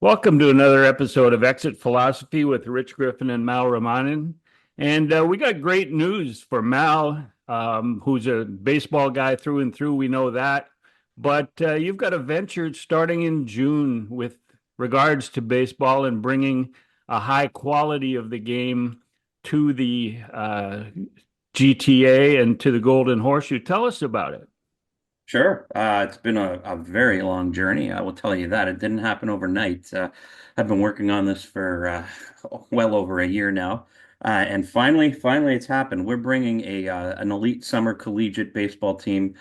Welcome to another episode of Exit Philosophy with Rich Griffin and Mal Ramanan. And we got great news for Mal, who's a baseball guy through and through. We know that. But you've got a venture starting in June with regards to baseball and bringing a high quality of the game to the GTA and to the Golden Horseshoe. Tell us about it. Sure. It's been a very long journey. I will tell you that. It didn't happen overnight. I've been working on this for well over a year now. And finally it's happened. We're bringing an elite summer collegiate baseball team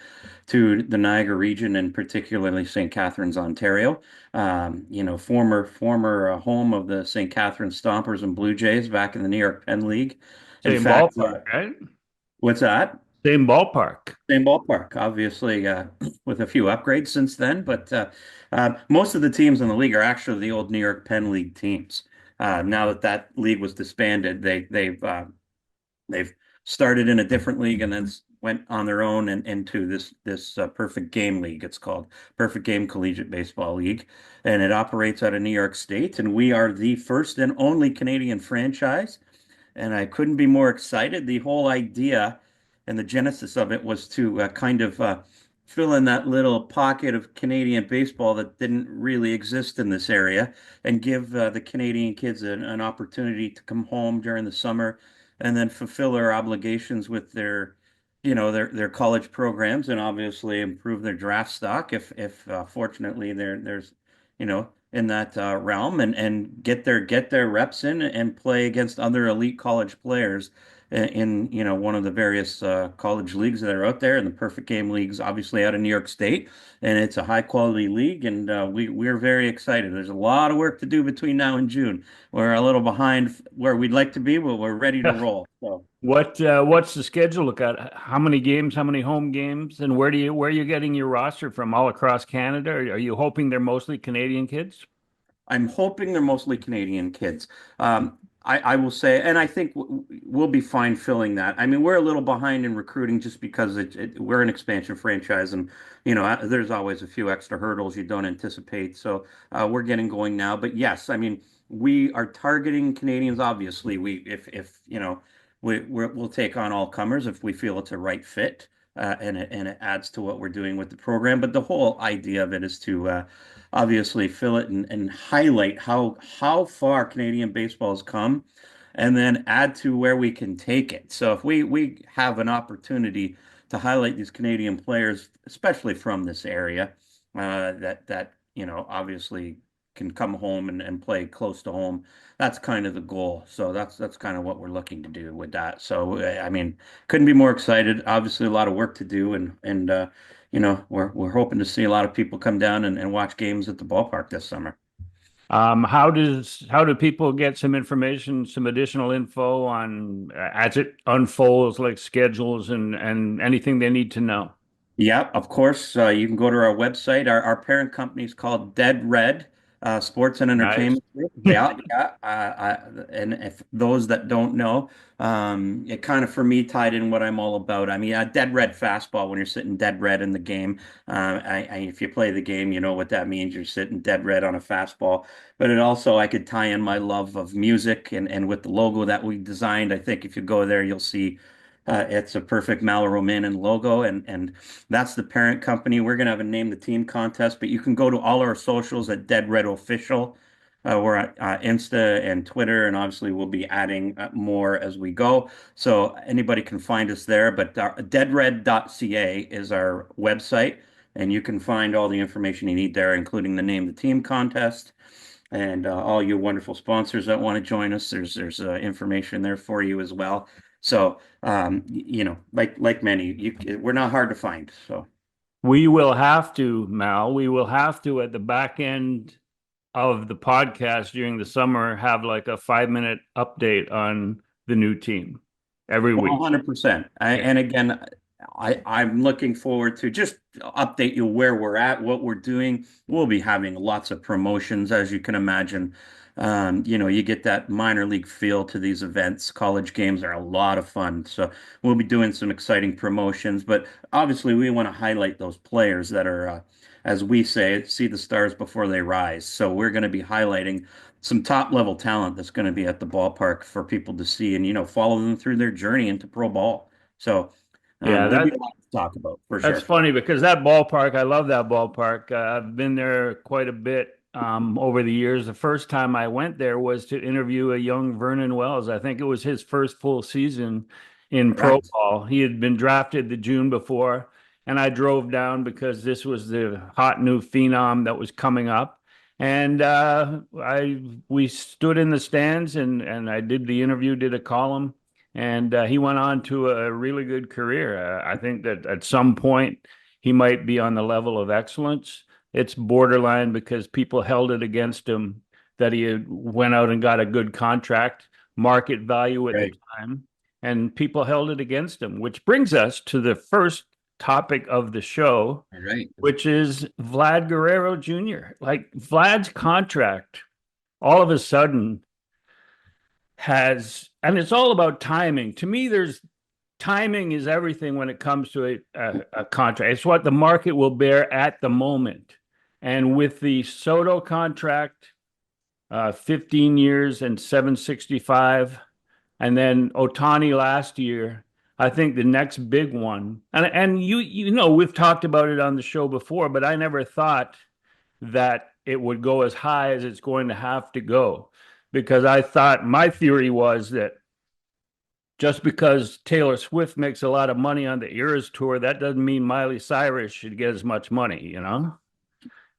to the Niagara region and particularly St. Catharines, Ontario. Former home of the St. Catharines Stompers and Blue Jays back in the New York Penn League. In Same fact, ballpark, right? what's that? Same ballpark. Same ballpark, obviously, with a few upgrades since then. But most of the teams in the league are actually the old New York Penn League teams. Now that that league was disbanded, they've started in a different league and then went on their own and into this Perfect Game League. It's called Perfect Game Collegiate Baseball League, and it operates out of New York State. And we are the first and only Canadian franchise, and I couldn't be more excited. The whole idea and the genesis of it was to kind of fill in that little pocket of Canadian baseball that didn't really exist in this area and give the Canadian kids an opportunity to come home during the summer and then fulfill their obligations with their college programs and obviously improve their draft stock if fortunately there's in that realm and get their reps in and play against other elite college players in one of the various college leagues that are out there, and the Perfect Game Leagues obviously out of New York State, and it's a high quality league, and we're very excited. There's a lot of work to do between now and June. We're a little behind where we'd like to be, but we're ready to roll. So What's the schedule look at? How many games, how many home games, and where are you getting your roster from all across Canada? Are you hoping they're mostly Canadian kids? I'm hoping they're mostly Canadian kids. I will say, and I think we'll be fine filling that. I mean, we're a little behind in recruiting just because we're an expansion franchise, and there's always a few extra hurdles you don't anticipate. So we're getting going now. But yes, I mean, we are targeting Canadians. Obviously, we if we'll take on all comers if we feel it's a right fit. And it adds to what we're doing with the program. But the whole idea of it is to obviously fill it and highlight how far Canadian baseball has come, and then add to where we can take it. So if we have an opportunity to highlight these Canadian players, especially from this area, that obviously can come home and play close to home. That's kind of the goal. So that's kind of what we're looking to do with that. So I mean, couldn't be more excited. Obviously, a lot of work to do, and we're hoping to see a lot of people come down and watch games at the ballpark this summer. How do people get some information, some additional info on as it unfolds, like schedules and anything they need to know? Yeah, of course. You can go to our website. Our parent company is called Dead Red Sports and Nice. Entertainment Group. Yeah, yeah. And if those that don't know, it kind of for me tied in what I'm all about. I mean, dead red fastball when you're sitting dead red in the game. If you play the game, you know what that means. You're sitting dead red on a fastball. But it also, I could tie in my love of music and with the logo that we designed. I think if you go there, you'll see. It's a perfect Malromanin logo, and that's the parent company. We're gonna have a name the team contest, but you can go to all our socials at Dead Red Official. We're at Insta and Twitter, and obviously we'll be adding more as we go. So anybody can find us there. But deadred.ca is our website, and you can find all the information you need there, including the name the team contest and all you wonderful sponsors that want to join us. There's information there for you as well. So like many, we're not hard to find. So We will have to, Mal, we will have to at the back end of the podcast during the summer have like a 5 minute update on the new team every week. 100%. Yeah. And again, I'm looking forward to just update you where we're at, what we're doing. We'll be having lots of promotions, as you can imagine. You get that minor league feel to these events. College games are a lot of fun. So we'll be doing some exciting promotions, but obviously we want to highlight those players that are as we say, see the stars before they rise. So we're going to be highlighting some top level talent that's going to be at the ballpark for people to see and, follow them through their journey into pro ball. So Yeah, there'll be a lot to talk about for that's sure. funny because that ballpark, I love that ballpark. I've been there quite a bit over the years. The first time I went there was to interview a young Vernon Wells. I think it was his first full season in pro Correct. ball. He had been drafted the June before, and I drove down because this was the hot new phenom that was coming up. And I we stood in the stands and I did the interview, did a column, and he went on to a really good career. I think that at some point he might be on the level of excellence. It's borderline because people held it against him that he had went out and got a good contract, market value at the Right. time, and people held it against him, which brings us to the first topic of the show, All right. which is Vlad Guerrero Jr. Like Vlad's contract, all of a sudden and it's all about timing. To me, there's timing is everything when it comes to a contract. It's what the market will bear at the moment. And with the Soto contract, 15 years and 765, and then Otani last year, I think the next big one, and we've talked about it on the show before, but I never thought that it would go as high as it's going to have to go because I thought my theory was that just because Taylor Swift makes a lot of money on the Eras tour, that doesn't mean Miley Cyrus should get as much money, It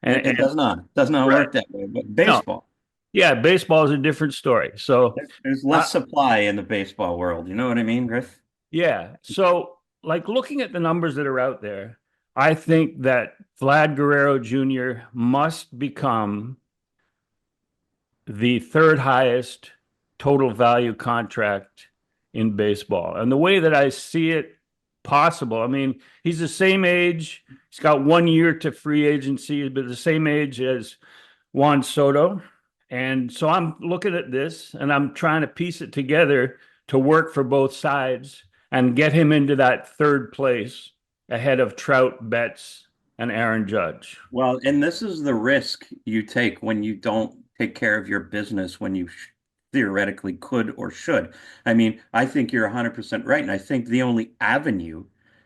And does not. Does not right. work that way. But No, baseball, yeah, baseball is a different story. So, there's uh, less supply in the baseball world. You know what I mean, Griff? yeah. So, like looking at the numbers that are out there, I think that Vlad Guerrero Jr. must become the third highest total value contract in baseball. And the way that I see it possible, I mean, he's the same age. He's got 1 year to free agency, but the same age as Juan Soto. And so I'm looking at this and I'm trying to piece it together to work for both sides and get him into that third place ahead of Trout, Betts, and Aaron Judge. Well, and this is the risk you take when you don't take care of your business when you theoretically could or should. I mean, I think you're 100% right. And I think the only avenue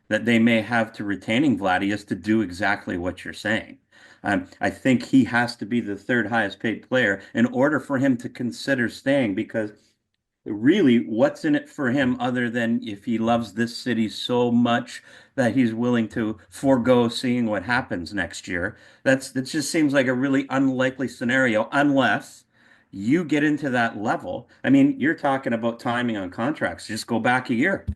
that they may have to retaining Vladdy is to do exactly what you're saying. I think he has to be the third highest paid player in order for him to consider staying because really, what's in it for him other than if he loves this city so much that he's willing to forego seeing what happens next year? That just seems like a really unlikely scenario unless you get into that level. I mean, you're talking about timing on contracts. Just go back a year.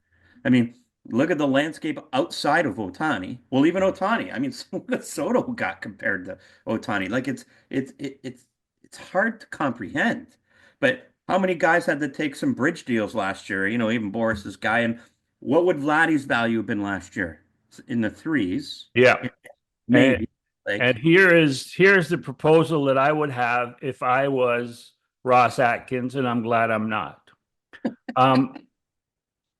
I mean, look at the landscape outside of Otani. Well, even Otani. I mean, Soto got compared to Otani. Like it's hard to comprehend. But how many guys had to take some bridge deals last year? Even Boris's guy. And what would Vladdy's value have been last year? In the threes, Yeah. And maybe. And Like, here's the proposal that I would have if I was Ross Atkins, and I'm glad I'm not. Um,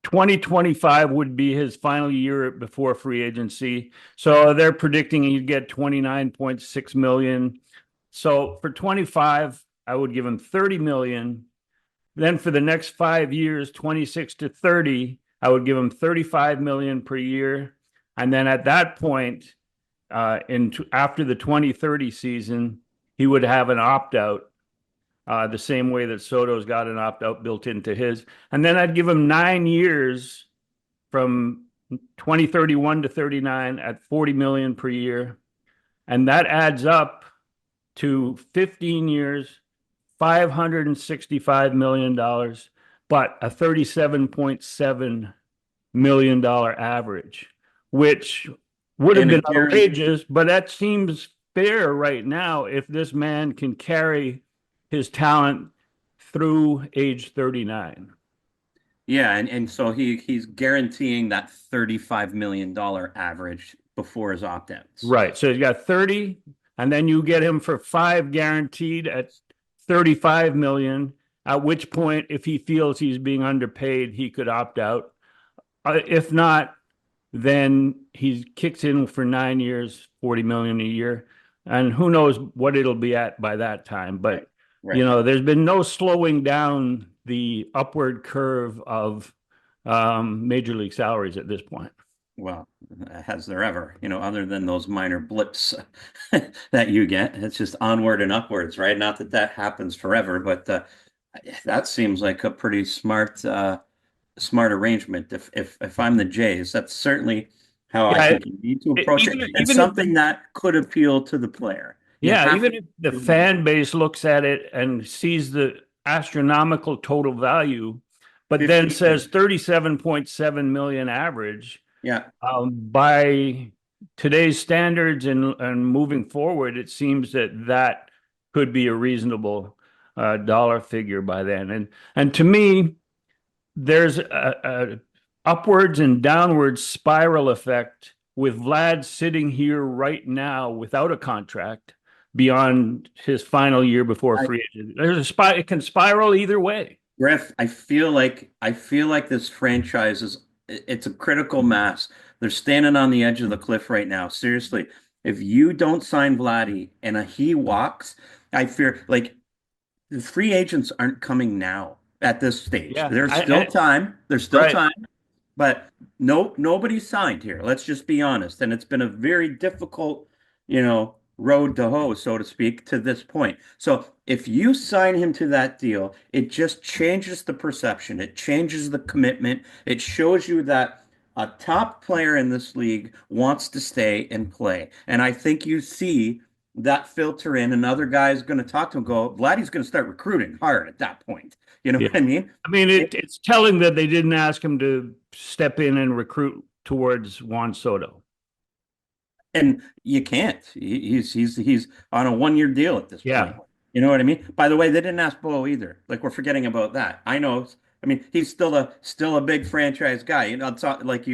2025 would be his final year before free agency. So they're predicting he'd get 29.6 million. So for 25, I would give him 30 million. Then for the next 5 years, 26 to 30, I would give him 35 million per year. And then at that point, after the 2030 season, he would have an opt out, the same way that Soto's got an opt out built into his. And then I'd give him 9 years from 2031 to 39 at 40 million per year. And that adds up to 15 years, $565 million, but a $37.7 million average, which would have and a been guarantee. outrageous, but that seems fair right now if this man can carry his talent through age 39. Yeah, and so he's guaranteeing that $35 million average before his opt-outs. Right. So he's got 30, and then you get him for 5 guaranteed at 35 million, at which point, if he feels he's being underpaid, he could opt out. If not, then he kicks in for 9 years, 40 million a year. And who knows what it'll be at by that time. Right. But, Right. there's been no slowing down the upward curve of major league salaries at this point. Well, has there ever, other than those minor blips that you get, it's just onward and upwards, right? Not that that happens forever, but that seems like a pretty smart arrangement. If I'm the Jays, that's certainly how I Yeah, think you need to approach it, and even if something that could appeal to the player. You yeah, have even to if the do that. fan base looks at it and sees the astronomical total value, but then 50, says 37.7 million average, yeah. by today's standards and moving forward, it seems that that could be a reasonable dollar figure by then. And to me, there's a upwards and downwards spiral effect with Vlad sitting here right now without a contract beyond his final year before I, free agent. It can spiral either way. Griff, I feel like this franchise it's a critical mass. They're standing on the edge of the cliff right now. Seriously, if you don't sign Vladdy and he walks, I fear like the free agents aren't coming now at this stage. Yeah, There's still time. There's still right. time. But nobody signed here. Let's just be honest. And it's been a very difficult, road to hoe, so to speak, to this point. So if you sign him to that deal, it just changes the perception. It changes the commitment. It shows you that a top player in this league wants to stay and play. And I think you see that filter in. Another guy is going to talk to him, go, Vladdy's going to start recruiting hard at that point. You know Yeah. what I mean? I mean, it's telling that they didn't ask him to step in and recruit towards Juan Soto. And you can't. He's on a 1 year deal at this Yeah. point. You know what I mean? By the way, they didn't ask Bo either. Like we're forgetting about that. I know. I mean, he's still a big franchise guy. It's not like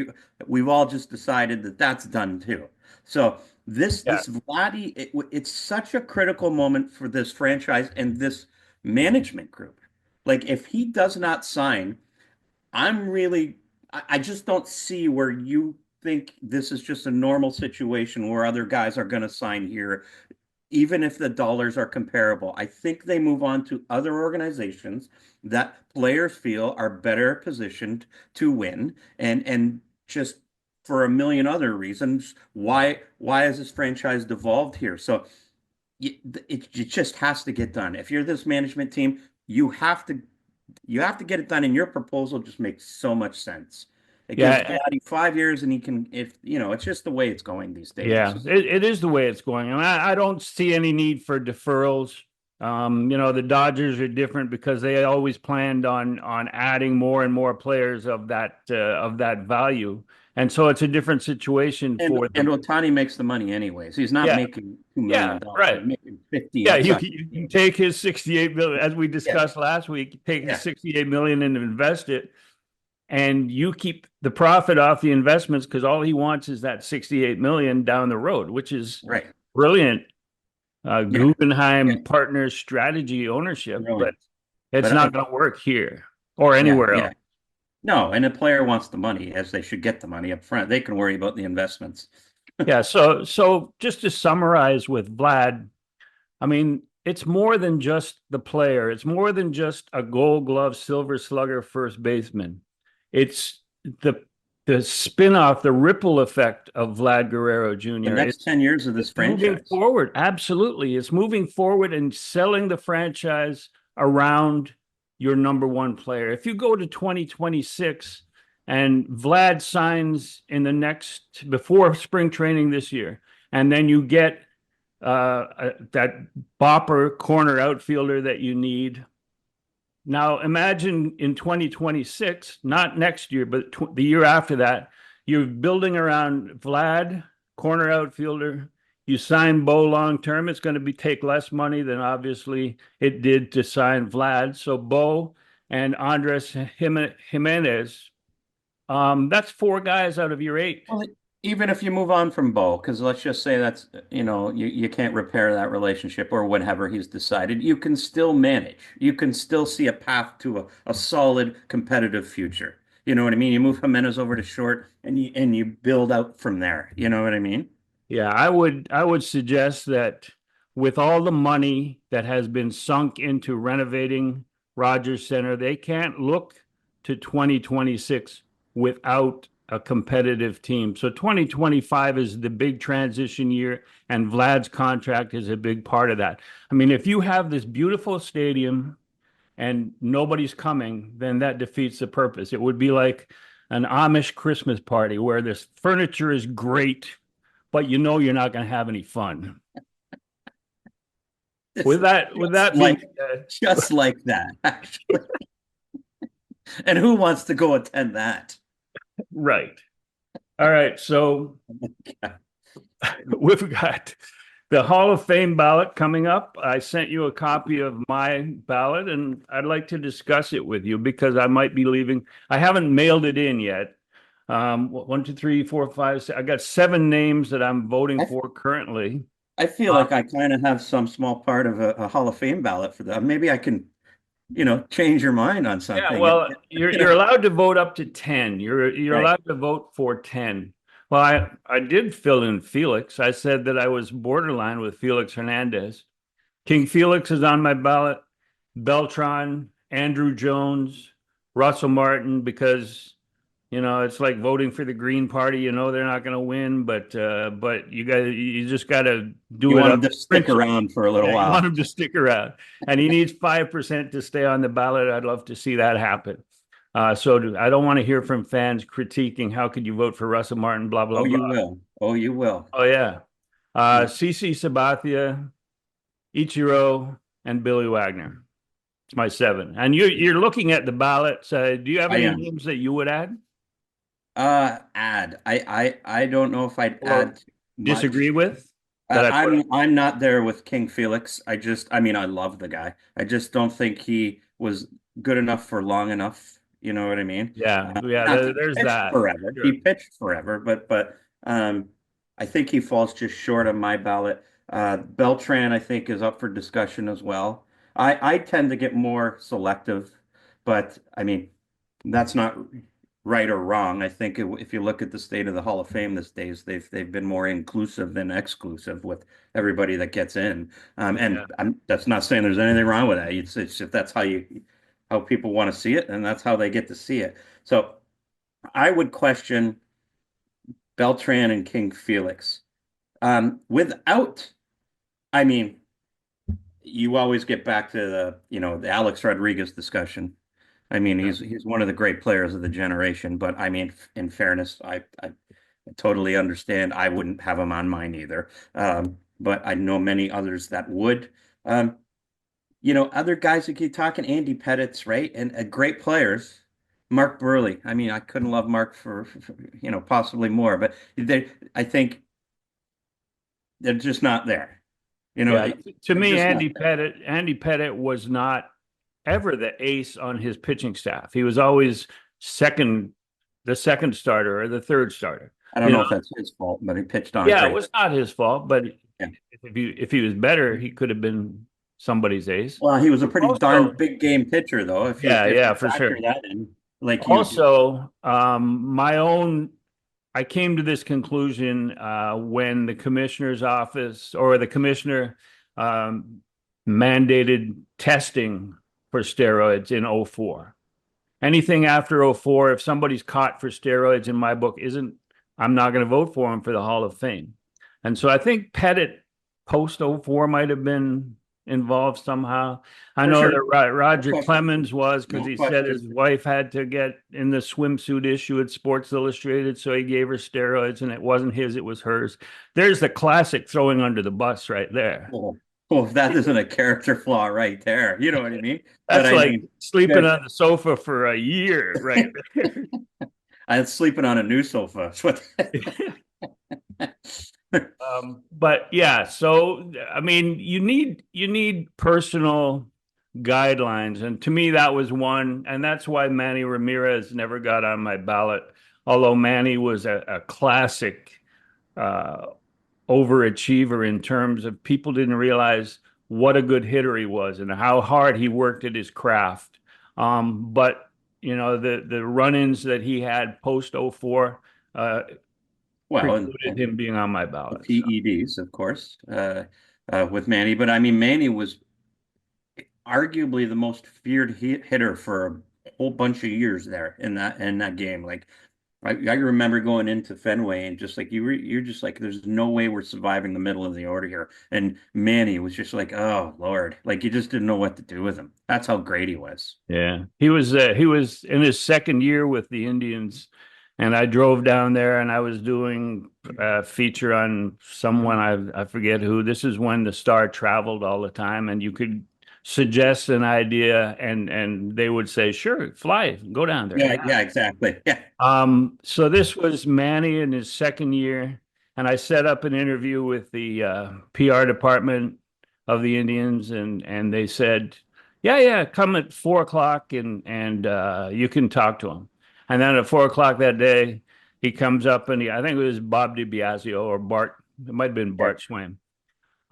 we've all just decided that that's done too. So Yeah. this Vladdy, it's such a critical moment for this franchise and this management group. Like if he does not sign, I just don't see where you think this is just a normal situation where other guys are going to sign here, even if the dollars are comparable. I think they move on to other organizations that players feel are better positioned to win, and just for a million other reasons, why has this franchise devolved here? So it just has to get done. If you're this management team, you have to get it done, and your proposal just makes so much sense. It gives Yeah. Vladdy 5 years, and he can, if it's just the way it's going these days. It's Yeah, just it is the way it's going. And I don't see any need for deferrals. The Dodgers are different because they always planned on adding more and more players of that value. And so it's a different situation and for and them. Otani makes the money anyways. He's not Yeah, making $2 million. yeah, right. He's making 50 Yeah, you outside. can, you can take his 68 million, as we Yeah, discussed last week, take his yeah, 68 million and invest it, and you keep the profit off the investments because all he wants is that 68 million down the road, which is right. brilliant Yeah, yeah, Guggenheim Partners strategy ownership, but brilliant. it's But not going to work here or yeah, anywhere yeah. else. No, and the player wants the money, as they should get the money up front. They can worry about the investments. Yeah. So just to summarize with Vlad, I mean, it's more than just the player. It's more than just a Gold Glove, Silver Slugger first baseman. It's the the spin-off, the ripple effect of Vlad Guerrero The Jr. next 10 years of this It's moving franchise. forward. Absolutely. It's moving forward and selling the franchise around your number one player. If you go to 2026 and Vlad signs before spring training this year, and then you get that bopper corner outfielder that you need. Now imagine in 2026, not next year, but the year after that, you're building around Vlad, corner outfielder. You sign Bo long term, it's going to take less money than obviously it did to sign Vlad. So Bo and Andres Jimenez, that's four guys out of your eight. Well, even if you move on from Bo, because let's just say that's, you can't repair that relationship or whatever he's decided, you can still manage. You can still see a path to a solid competitive future. You know what I mean? You move Jimenez over to short and you build out from there. You know what I mean? Yeah, I would suggest that with all the money that has been sunk into renovating Rogers Center, they can't look to 2026 without a competitive team. So 2025 is the big transition year, and Vlad's contract is a big part of that. I mean, if you have this beautiful stadium and nobody's coming, then that defeats the purpose. It would be like an Amish Christmas party where this furniture is great, but you know you're not going to have any fun. It's With that being said, just like that, actually. And who wants to go attend that? right. All right. So we've got the Hall of Fame ballot coming up. I sent you a copy of my ballot, and I'd like to discuss it with you because I might be leaving. I haven't mailed it in yet. One, two, three, four, five, six. I got 7 names that I'm voting I, for currently. I feel Uh, like I kind of have some small part of a Hall of Fame ballot for that. Maybe I can, change your mind on Yeah, something. well, you're You know, you're allowed to vote up to 10. You're right. allowed to vote for 10. Well, I did fill in Felix. I said that I was borderline with Felix Hernandez. King Felix is on my ballot. Beltran, Andrew Jones, Russell Martin, because it's like voting for the Green Party. You know they're not going to win, but you just got to You do it want up them to stick principle. around for a little Yeah, you want while. him to stick around, and he needs 5% to stay on the ballot. I'd love to see that happen. I don't want to hear from fans critiquing how could you vote for Russell Martin, blah blah Oh, blah. you will. Oh, you will. Oh yeah, CC Sabathia, Ichiro, and Billy Wagner. It's my 7. And you're looking at the ballots. Do you have I any am. names that you would add Add. I don't know if I'd or add disagree much. with that I put? I'm not there with King Felix. I mean, I love the guy. I just don't think he was good enough for long enough. You know what I mean? Yeah, yeah. Not that he There's pitched that. forever. He Sure. pitched forever, but I think he falls just short of my ballot. Beltran, I think, is up for discussion as well. I tend to get more selective, but I mean, that's not right or wrong. I think if you look at the state of the Hall of Fame these days, they've been more inclusive than exclusive with everybody that gets in. And Yeah. that's not saying there's anything wrong with that. It's if that's how people want to see it, and that's how they get to see it. So I would question Beltran and King Felix. Without, I mean, you always get back to the Alex Rodriguez discussion. I mean, Yeah. he's one of the great players of the generation, but I mean, in fairness, I totally understand. I wouldn't have him on mine either. But I know many others that would. Um, other guys that keep talking, Andy Pettit's, right? And great players. Mark Burley. I mean, I couldn't love Mark for possibly more, but I think they're just not there. Yeah. To They're me, just not there. Andy Pettit was not ever the ace on his pitching staff. He was always second, the second starter or the third starter. I don't You know know, if that's his fault, but he pitched on yeah, it great. was not his fault, but Yeah. if he was better, he could have been somebody's ace. Well, he was a pretty darn Also, big game pitcher, though. If you yeah, for factor sure. that in, like you, Also, I came to this conclusion when the commissioner's office or the commissioner um, mandated testing for steroids in '04. Anything after '04, if somebody's caught for steroids in my book, I'm not going to vote for him for the Hall of Fame. And so I think Pettit post '04 might have been involved somehow. I for know sure, that no Roger question, Clemens was because no he said question. his wife had to get in the swimsuit issue at Sports Illustrated, so he gave her steroids, and it wasn't his, it was hers. There's the classic throwing under the bus right there. Well, if that isn't a character flaw right there, you know what I mean? But That's I like mean, sleeping good. on the sofa for a year, right there. I'm sleeping on a new sofa. But yeah, so I mean, you need personal guidelines, and to me, that was one, and that's why Manny Ramirez never got on my ballot. Although Manny was a classic uh, overachiever in terms of people didn't realize what a good hitter he was and how hard he worked at his craft. But the run-ins that he had post '04, Well, precluded him being on my the ballot. So. PEDs, of course, with Manny. But I mean, Manny was arguably the most feared hitter for a whole bunch of years there in that game. Like I remember going into Fenway and just like you're just like, there's no way we're surviving the middle of the order here. And Manny was just like, oh Lord, like you just didn't know what to do with him. That's how great he was. Yeah, he was in his second year with the Indians, and I drove down there and I was doing a feature on someone I forget who. This is when the Star traveled all the time, and you could suggest an idea, and they would say, "Sure, fly, go down there." Yeah, Yeah. yeah, exactly. Yeah, So this was Manny in his second year, and I set up an interview with the PR department of the Indians, and they said, "Yeah, yeah, come at 4 o'clock, and you can talk to him." And then at 4 o'clock that day, he comes up, and I think it was Bob DiBiasio or Bart. It might have been sure. Bart Swaim.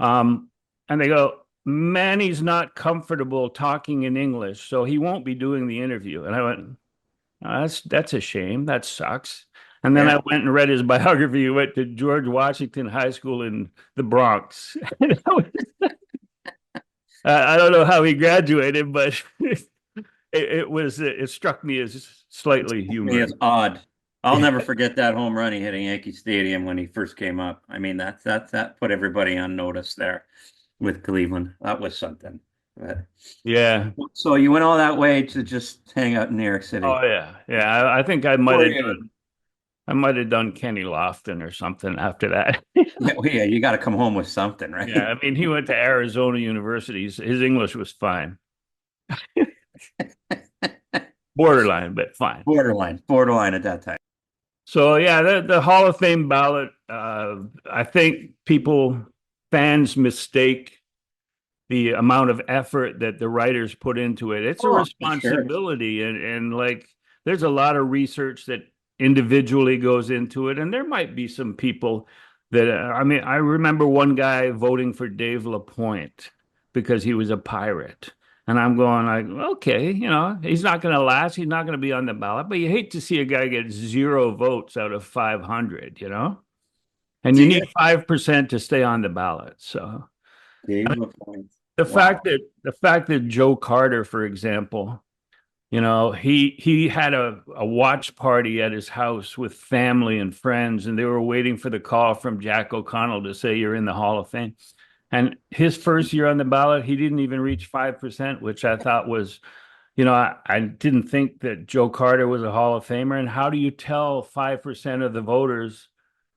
Um, and they go, "Manny's not comfortable talking in English, so he won't be doing the interview." And I went, "Oh, that's a shame. That sucks." And then I Yeah. went and read his biography. He went to George Washington High School in the Bronx. I don't know how he graduated, but it struck me as slightly He is humorous. odd. I'll never forget that home run he hit in Yankee Stadium when he first came up. I mean, that put everybody on notice there with Cleveland. That was something. But, Yeah. so you went all that way to just hang out in New York Oh City. yeah. Yeah. I think For you. I might have done Kenny Lofton or something after that. Yeah, well, yeah, you got to come home with something, Yeah. right? I mean, he went to Arizona University. His English was fine, borderline, but fine. Borderline at that time. So yeah, the Hall of Fame ballot. I think fans mistake the amount of effort that the writers put into it. It's a Oh, for sure. responsibility, and like there's a lot of research that individually goes into it, and there might be some people that I mean, I remember one guy voting for Dave LaPointe because he was a pirate. And I'm going like, okay, he's not going to last. He's not going to be on the ballot. But you hate to see a guy get 0 votes out of 500, and So you you need get 5% to stay on the ballot. So Dave LaPointe. the fact Wow. that the fact that Joe Carter, for example, he had a watch party at his house with family and friends, and they were waiting for the call from Jack O'Connell to say you're in the Hall of Fame. And his first year on the ballot, he didn't even reach 5%, which I thought was, I didn't think that Joe Carter was a Hall of Famer. And how do you tell 5% of the voters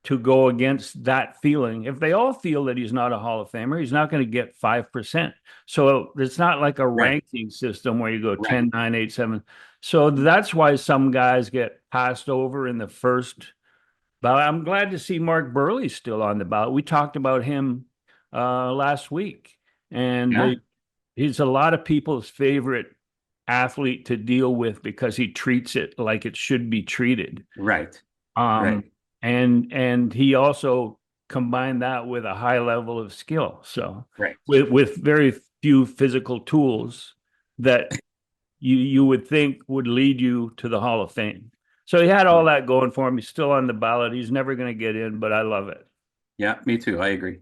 to go against that feeling? If they all feel that he's not a Hall of Famer, he's not going to get 5%. So it's not like a Right. ranking system where you go Right. 10, 9, 8, 7. So that's why some guys get passed over in the first ballot. I'm glad to see Mark Burley still on the ballot. We talked about him last week, and Yeah. he's a lot of people's favorite athlete to deal with because he treats it like it should be treated. Right. Um, Right. and he also combined that with a high level of skill. So Right. with very few physical tools that you would think would lead you to the Hall of Fame. So he had all that going for him. He's still on the ballot. He's never going to get in, but I love it. Yeah, me too. I agree.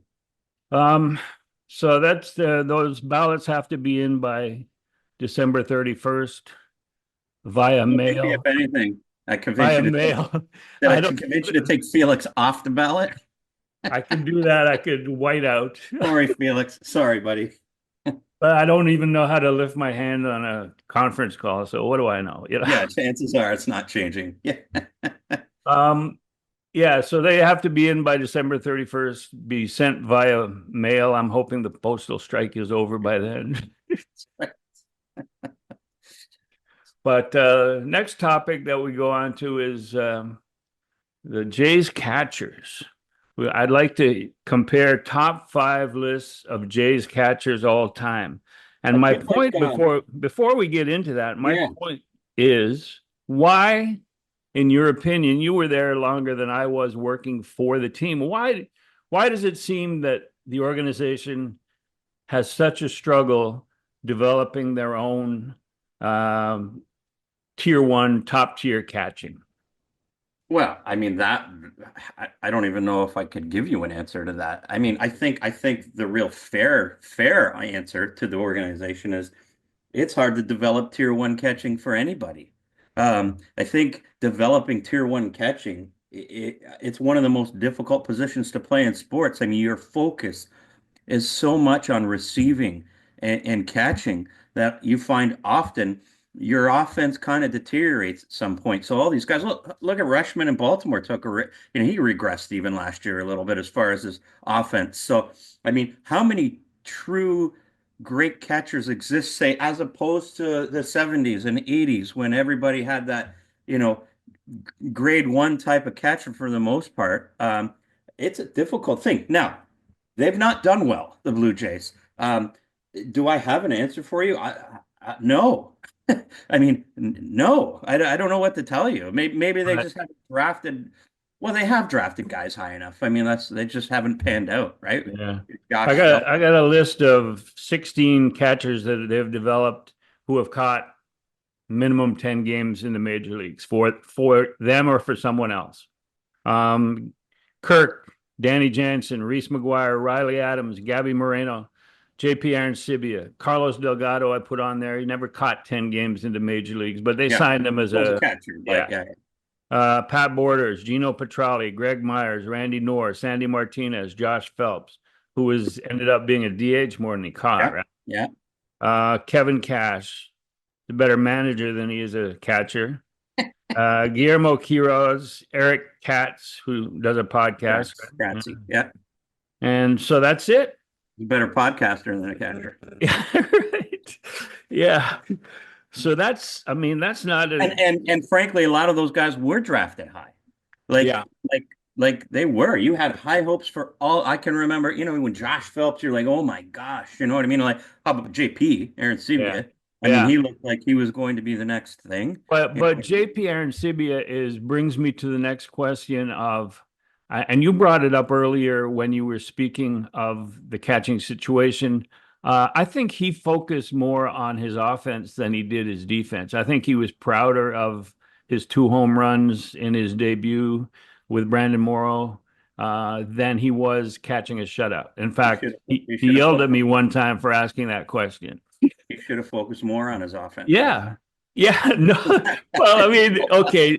Um, so those ballots have to be in by December 31st via Well, maybe if mail. anything, I convince Via you to take mail. that I I should don't. convince you to take Felix off the ballot. I can do that. I could white out, Sorry, Felix. Sorry, buddy. but I don't even know how to lift my hand on a conference call. So what do I know? Yeah, chances are it's not changing. Yeah. Um, yeah. So they have to be in by December 31st. Be sent via mail. I'm hoping the postal strike is over by then. But next topic that we go on to is the Jays catchers. I'd like to compare top 5 lists of Jays catchers all time. And That's my your first point down. before we get into that, my Yeah. point is why, in your opinion, you were there longer than I was working for the team. Why does it seem that the organization has such a struggle developing their own tier 1, top tier catching? Well, I mean that I don't even know if I could give you an answer to that. I mean, I think the real fair answer to the organization is it's hard to develop tier one catching for anybody. I think developing tier one catching, it's one of the most difficult positions to play in sports. I mean, your focus is so much on receiving and catching that you find often your offense kind of deteriorates at some point. So all these guys, look at Rushman in Baltimore he regressed even last year a little bit as far as his offense. So I mean, how many true great catchers exist, say, as opposed to the 70s and 80s when everybody had that, you know, grade one type of catcher for the most part. It's a difficult thing. Now, they've not done well, the Blue Jays. Do I have an answer for you? No. I mean, no. I don't know what to tell you. Maybe they But just haven't drafted. Well, they have drafted guys high enough. I mean, they just haven't panned out, right? yeah, Josh I Bell. got a list of 16 catchers that they've developed who have caught minimum 10 games in the major leagues for them or for someone else. Um, Kirk, Danny Jansen, Reese McGuire, Riley Adams, Gabby Moreno, JP Arancibia, Carlos Delgado. I put on there. He never caught 10 games in the major leagues, but they Yeah, signed him as was a a, catcher, but yeah. yeah, Pat Borders, Gino Petrali, Greg Myers, Randy Knorr, Sandy Martinez, Josh Phelps, who was ended up being a DH more than he caught, yeah, right? yeah. Kevin Cash, the better manager than he is a catcher. Guillermo Quiroz, Eric Katz, who does a podcast, right? Kratzy. Yeah, And so that's it. he's a better podcaster than a catcher. Yeah, right. Yeah. So that's, I mean, that's not a, And frankly, a lot of those guys were drafted high. Like yeah, like like they were. You had high hopes for all. I can remember, when Josh Phelps, you're like, oh my gosh, you know what I mean? Like, how about JP, Aaron yeah, Sebia? I mean, yeah. he looked like he was going to be the next thing. You But know, JP Arancibia is brings me to the next question of, and you brought it up earlier when you were speaking of the catching situation. I think he focused more on his offense than he did his defense. I think he was prouder of his 2 home runs in his debut with Brandon Morrow than he was catching a shutout. In he fact, should he, he he should have yelled at me one time for asking that question. focused more on his offense. Yeah. Yeah. No. Well, I mean, okay.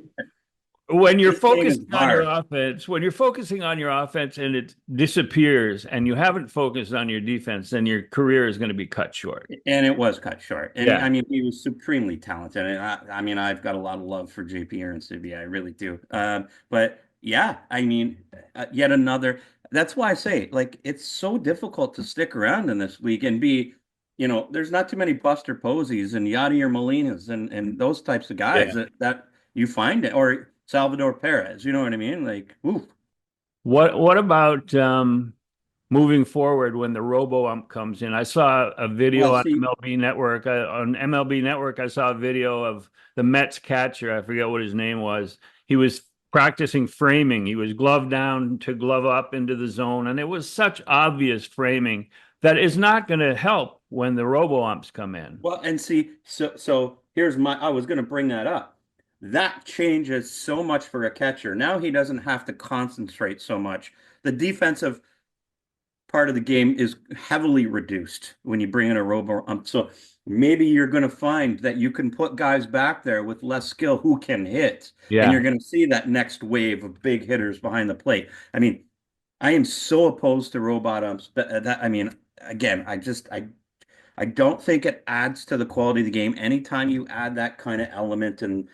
When you're This game is focusing on your hard. offense, when you're focusing on your offense and it disappears and you haven't focused on your defense, then your career is going to be cut short. And it was cut short. And Yeah. I mean, he was supremely talented. And I mean, I've got a lot of love for JP Aaron Sibia. I really do. But yeah, I mean, yet another. That's why I say, like, it's so difficult to stick around in this league and be, there's not too many Buster Posies and Yadier Molinas and those types of guys Yeah. that you find it, or Salvador Perez. You know what I mean? Like, ooh. What about moving forward when the robo ump comes in? I saw a Well, video on see, MLB Network. On MLB Network, I saw a video of the Mets catcher. I forget what his name was. He was practicing framing. He was glove down to glove up into the zone, and it was such obvious framing that is not going to help when the robo umps come in. Well, and see, so here's I was going to bring that up. That changes so much for a catcher. Now he doesn't have to concentrate so much. The defensive part of the game is heavily reduced when you bring in a robo. So maybe you're going to find that you can put guys back there with less skill who can hit, and Yeah. you're going to see that next wave of big hitters behind the plate. I mean, I am so opposed to robot umps, but I mean, again, I don't think it adds to the quality of the game. Anytime you add that kind of element and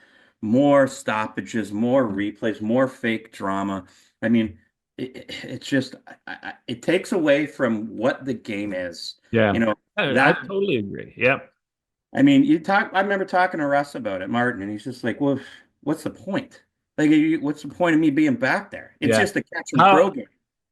more stoppages, more replays, more fake drama, I mean, it's just it takes away from what the game is. Yeah. You know I that. totally agree. Yep. I mean, you talk. I remember talking to Russ about it, Martin, and he's just like, "Well, what's the point? Like, what's the point of me being back there? It's Yeah. just a catch and throw How game."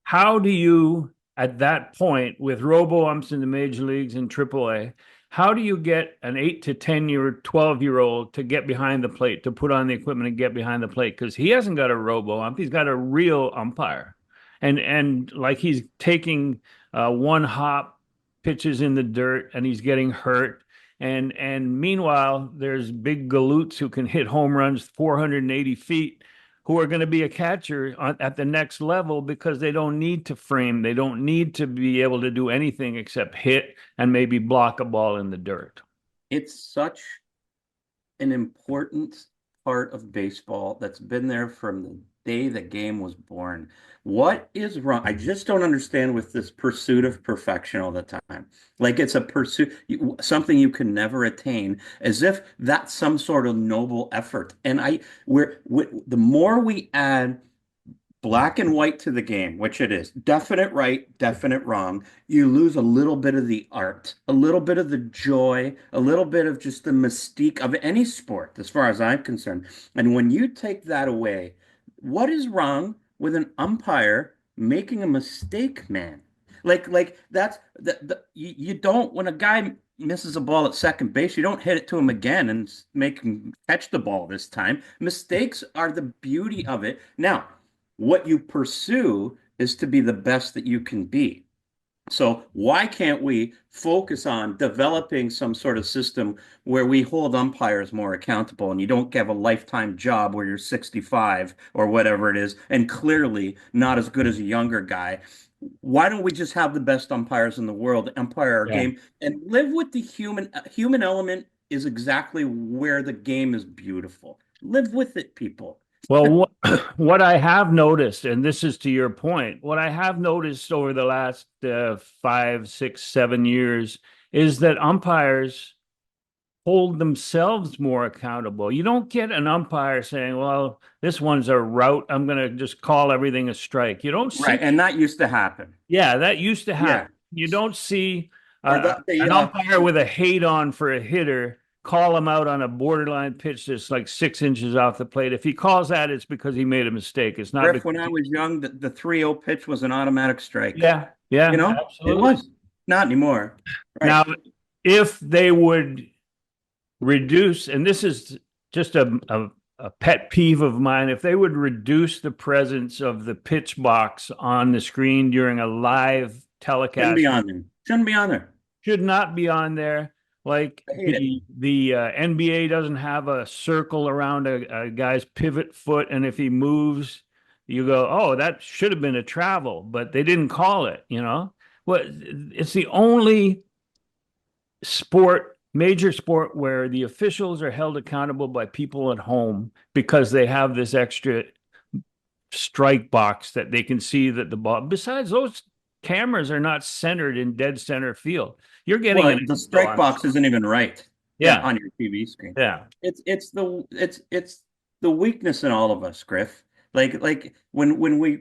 How do you, at that point, with robo umps in the major leagues and AAA, how do you get an 8 to 10 year, 12-year-old to get behind the plate, to put on the equipment and get behind the plate? Because he hasn't got a robo ump, he's got a real umpire, and like he's taking one hop pitches in the dirt and he's getting hurt. And meanwhile, there's big galoots who can hit home runs 480 feet who are going to be a catcher at the next level because they don't need to frame. They don't need to be able to do anything except hit and maybe block a ball in the dirt. It's such an important part of baseball that's been there from the day the game was born. What is wrong? I just don't understand with this pursuit of perfection all the time. Like it's a pursuit, something you can never attain, as if that's some sort of noble effort. And the more we add black and white to the game, which it is, definite right, definite wrong, you lose a little bit of the art, a little bit of the joy, a little bit of just the mystique of any sport, as far as I'm concerned. And when you take that away, what is wrong with an umpire making a mistake, man? Like that's you don't when a guy misses a ball at second base, you don't hit it to him again and make him catch the ball this time. Mistakes are the beauty of it. Now, what you pursue is to be the best that you can be. So why can't we focus on developing some sort of system where we hold umpires more accountable and you don't have a lifetime job where you're 65 or whatever it is and clearly not as good as a younger guy? Why don't we just have the best umpires in the world umpire our Yeah. game and live with the human element is exactly where the game is beautiful. Live with it, people. Well, what I have noticed, and this is to your point, what I have noticed over the last 5, 6, 7 years is that umpires hold themselves more accountable. You don't get an umpire saying, well, this one's a route. I'm going to just call everything a strike. You don't Right, see, and that used to happen. yeah, that used to Yeah. happen. You don't see Or the an umpire with a hate on for a hitter call him out on a borderline pitch that's like 6 inches off the plate. If he calls that, it's because he made a mistake. It's not Griff, because when I was young, the 3-0 pitch was an automatic strike. yeah, yeah, You know, it absolutely. was. Not anymore. Right. Now, if they would reduce, and this is just a pet peeve of mine, if they would reduce the presence of the pitch box on the screen during a live Shouldn't be telecast, on there. Shouldn't be on there. should not be on there. Like I hate it. the NBA doesn't have a circle around a guy's pivot foot, and if he moves, you go, "Oh, that should have been a travel," but they didn't call it. You know, well, it's the only sport, major sport, where the officials are held accountable by people at home because they have this extra strike box that they can see that the ball. Besides, those cameras are not centered in dead center field. You're getting Well, an the angle strike on. box isn't even right. Yeah, Yeah, on your TV screen. yeah, It's the weakness in all of us, Griff. Like when we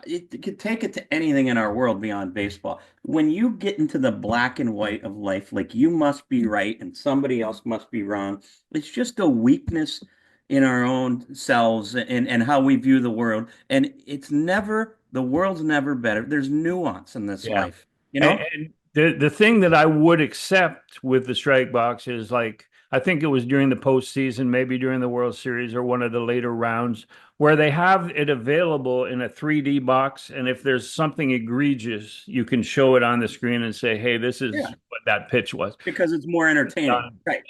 it could take it to anything in our world beyond baseball. When you get into the black and white of life, like you must be right and somebody else must be wrong. It's just a weakness in our own selves and how we view the world. And it's never the world's never better. There's nuance in this yeah. life, you know? And the thing that I would accept with the strike box is like I think it was during the postseason, maybe during the World Series or one of the later rounds, where they have it available in a 3D box, and if there's something egregious, you can show it on the screen and say, "Hey, this is Yeah, what that pitch was." because it's more entertaining. Right.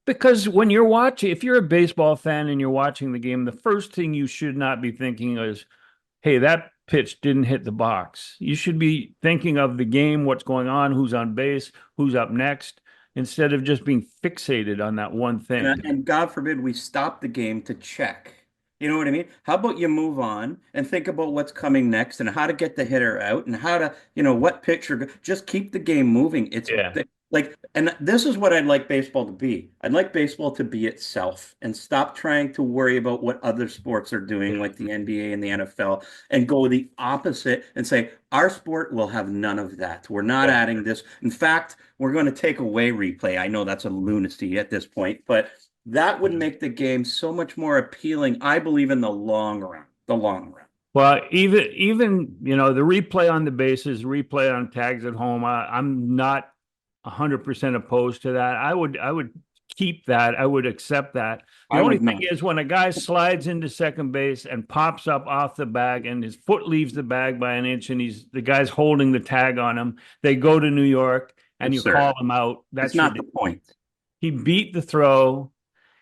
Because when you're watching, if you're a baseball fan and you're watching the game, the first thing you should not be thinking is, hey, that pitch didn't hit the box. You should be thinking of the game, what's going on, who's on base, who's up next, instead of just being fixated on that one thing. And God forbid we stop the game to check. You know what I mean? How about you move on and think about what's coming next and how to get the hitter out and how to, what picture, just keep the game moving. It's Yeah. like, and this is what I'd like baseball to be. I'd like baseball to be itself and stop trying to worry about what other sports are doing, like the NBA and the NFL, and go the opposite and say, our sport will have none of that. We're not Yeah. adding this. In fact, we're going to take away replay. I know that's a lunacy at this point, but that would make the game so much more appealing, I believe, in the long run. The long run. Well, even the replay on the bases, replay on tags at home, I'm not 100% opposed to that. I would keep that. I would accept that. The I only would thing not. is when a guy slides into second base and pops up off the bag and his foot leaves the bag by an inch and the guy's holding the tag on him, they go to New York and you Absurd. call him out. It's That's not the ridiculous. point. He beat the throw.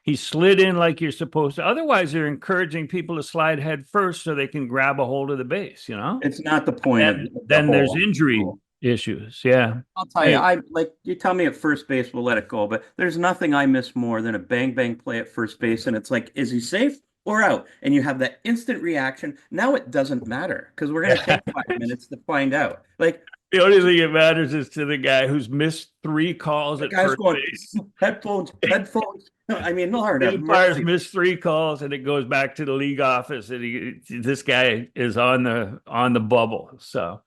he slid in like you're supposed to. Otherwise, they're encouraging people to slide head first so they can grab a hold of the base, you know? It's not the point of And the then there's whole injury rule. issues. Yeah. I'll tell you, Hey, I like you tell me at first base, we'll let it go. But there's nothing I miss more than a bang bang play at first base, and it's like, is he safe or out? And you have that instant reaction. Now it doesn't matter because we're going to take 5 minutes to find out. Like the only thing that matters is to the guy who's missed three calls the at guy's first going base. headphones, headphones. I mean, Lord The have umpire's mercy. missed three calls, and it goes back to the league office, and this guy is on the bubble. So,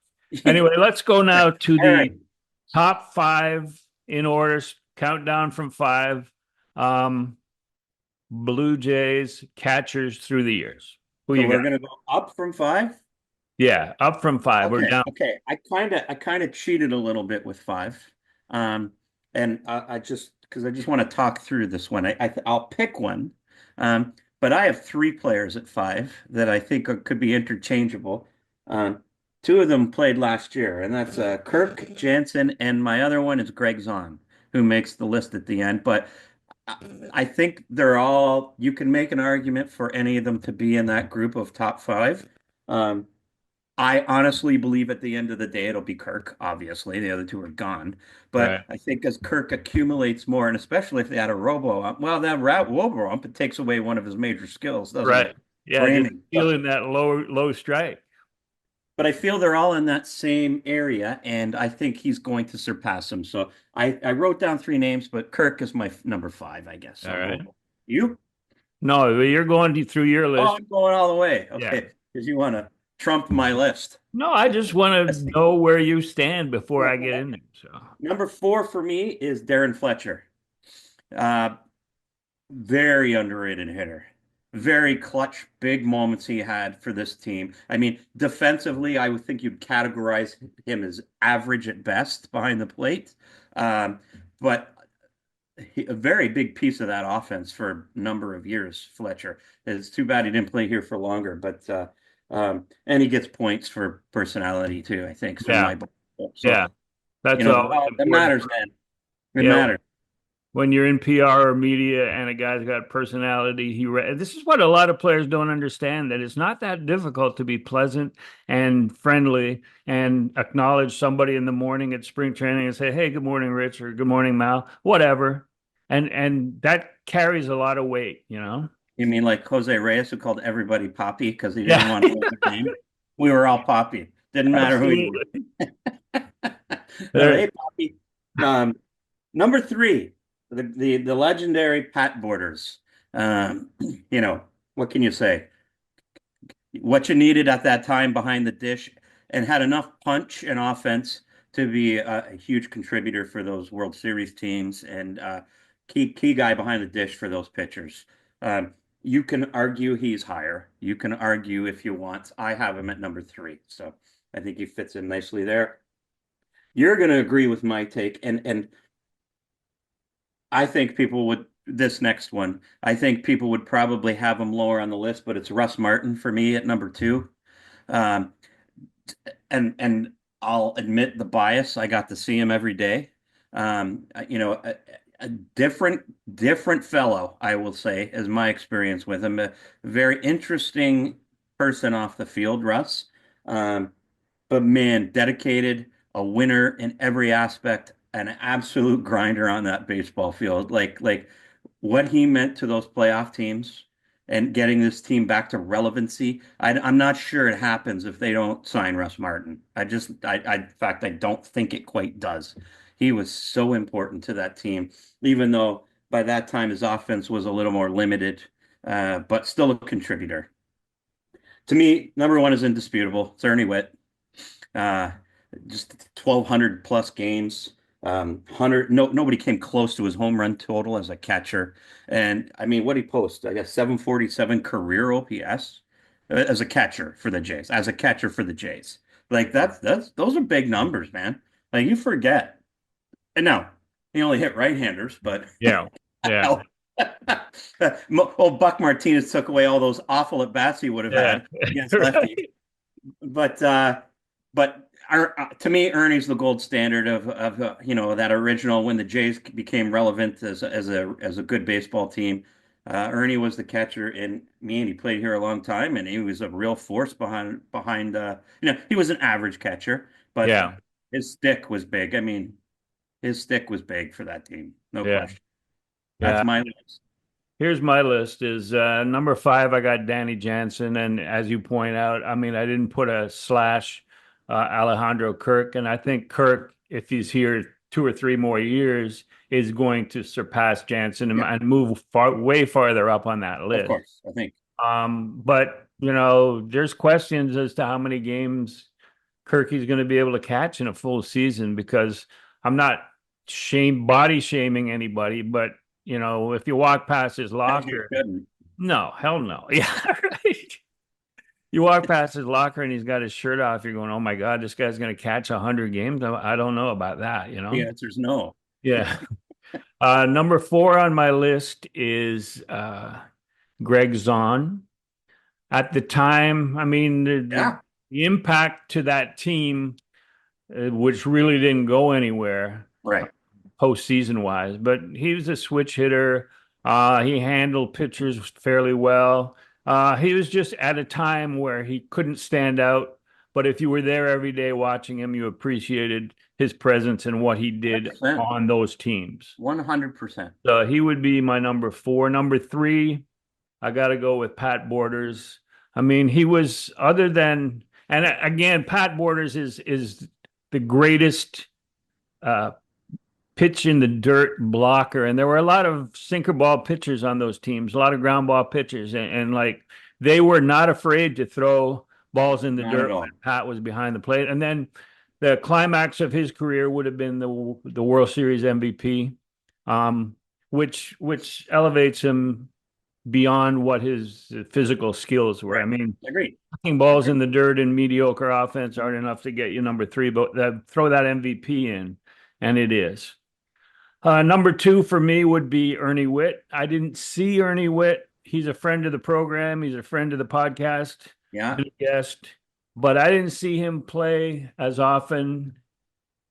anyway, let's go now to All right. the top five in order. Countdown from five. Um, Blue Jays catchers through the years. Who So you got? we're gonna go up from five. Yeah, up from five. We're Okay, down. okay. I kind of cheated a little bit with five, um, and I just because I just want to talk through this one. I'll pick one, but I have three players at five that I think could be interchangeable. Um, Two of them played last year, and that's Kirk Jansen, and my other one is Greg Zahn, who makes the list at the end. But I I think they're all. You can make an argument for any of them to be in that group of top five. Um, I honestly believe at the end of the day it'll be Kirk. Obviously, the other two are gone. But Right. I think as Kirk accumulates more, and especially if they had a robo ump, well, that robo ump it takes away one of his major skills, doesn't it? Right. Yeah, just Framing. So, feeling that low strike. but I feel they're all in that same area, and I think he's going to surpass him. So I wrote down three names, but Kirk is my number five, I guess. All I'll right. go. You? No, you're going through your Oh, list. I'm going all the way. Yeah. Okay, because you want to trump my list. No, I just want Let's to see. know where you stand before Yeah. I get in there. So, Number four for me is Darren Fletcher. Uh, Very underrated hitter. Very clutch, big moments he had for this team. I mean, defensively, I would think you'd categorize him as average at best behind the plate. Um, but a very big piece of that offense for a number of years, Fletcher. It's too bad he didn't play here for longer, but and he gets points for personality too, I think, so in yeah. my book. So, Yeah. That's always it important. matters, man. It Yeah. matters. When you're in PR or media and a guy's got personality, this is what a lot of players don't understand, that it's not that difficult to be pleasant and friendly and acknowledge somebody in the morning at spring training and say, "Hey, good morning, Rich," or "Good morning, Mal," whatever. And that carries a lot of weight, you know? You mean like Jose Reyes, who called everybody Poppy because he didn't Yeah, want to know their name? We were all Poppy. Didn't matter who you absolutely. were. There, Hey, Poppy. Um, Number three, the legendary Pat Borders. Um, you know, what can you say? What you needed at that time behind the dish, and had enough punch and offense to be a huge contributor for those World Series teams, and key guy behind the dish for those pitchers. You can argue he's higher. You can argue if you want. I have him at number three, so I think he fits in nicely there. You're going to agree with my take, and I think people would this next one. I think people would probably have him lower on the list, but it's Russ Martin for me at number two. Um, and I'll admit the bias. I got to see him every day. A different fellow, I will say, is my experience with him. A very interesting person off the field, Russ. Um, but man, dedicated, a winner in every aspect, an absolute grinder on that baseball field. Like what he meant to those playoff teams and getting this team back to relevancy. I'm not sure it happens if they don't sign Russ Martin. In fact, I don't think it quite does. He was so important to that team, even though by that time his offense was a little more limited, but still a contributor. To me, number one is indisputable. It's Ernie Witt. Uh, just 1,200 plus games. 100. No, nobody came close to his home run total as a catcher. And I mean, what he post? I guess 747 career OPS as a catcher for the Jays. As a catcher for the Jays, like that's those are big numbers, man. Like you forget. And now he only hit right-handers, but yeah, yeah, hell. Old Buck Martinez took away all those awful at bats he would have yeah. had against lefties. Right. But to me, Ernie's the gold standard of that original when the Jays became relevant as a good baseball team. Ernie was the catcher in me, and he played here a long time, and he was a real force behind. He was an average catcher, but Yeah. his stick was big. I mean, his stick was big for that team, no Yeah. question. That's Yeah. my list. Here's my list is number five, I got Danny Jansen. And as you point out, I mean, I didn't put a slash Alejandro Kirk. And I think Kirk, if he's here 2 or 3 more years, is going to surpass Jansen Yeah, and move way farther up on that of list. course, I think. But there's questions as to how many games Kirky's going to be able to catch in a full season because I'm not body shaming anybody, but if you walk past his As you locker, shouldn't. no, hell no. Yeah, right. You walk past his locker and he's got his shirt off. You're going, oh my God, this guy's going to catch 100 games. I don't know about that. The answer's no. Yeah. Number four on my list is Greg Zahn. At the time, I mean, Yeah, the impact to that team, which really didn't go anywhere right. postseason wise, but he was a switch hitter. He handled pitchers fairly well. He was just at a time where he couldn't stand out. But if you were there every day watching him, you appreciated his presence and what he did 100%. on those teams. 100%. So he would be my number four. Number three, I got to go with Pat Borders. I mean, he was and again, Pat Borders is the greatest uh, pitch in the dirt blocker, and there were a lot of sinker ball pitchers on those teams, a lot of ground ball pitchers, and like they were not afraid to throw balls in the Not at dirt all. when Pat was behind the plate. And then the climax of his career would have been the World Series MVP, um, which elevates him beyond what his physical skills were. Right. I mean, Agreed. knocking balls in the dirt and mediocre offense aren't enough to get you number three, but throw that MVP in, and it is. Number two for me would be Ernie Witt. I didn't see Ernie Witt. He's a friend of the program. He's a friend of the podcast. Yeah. Been a guest, but I didn't see him play as often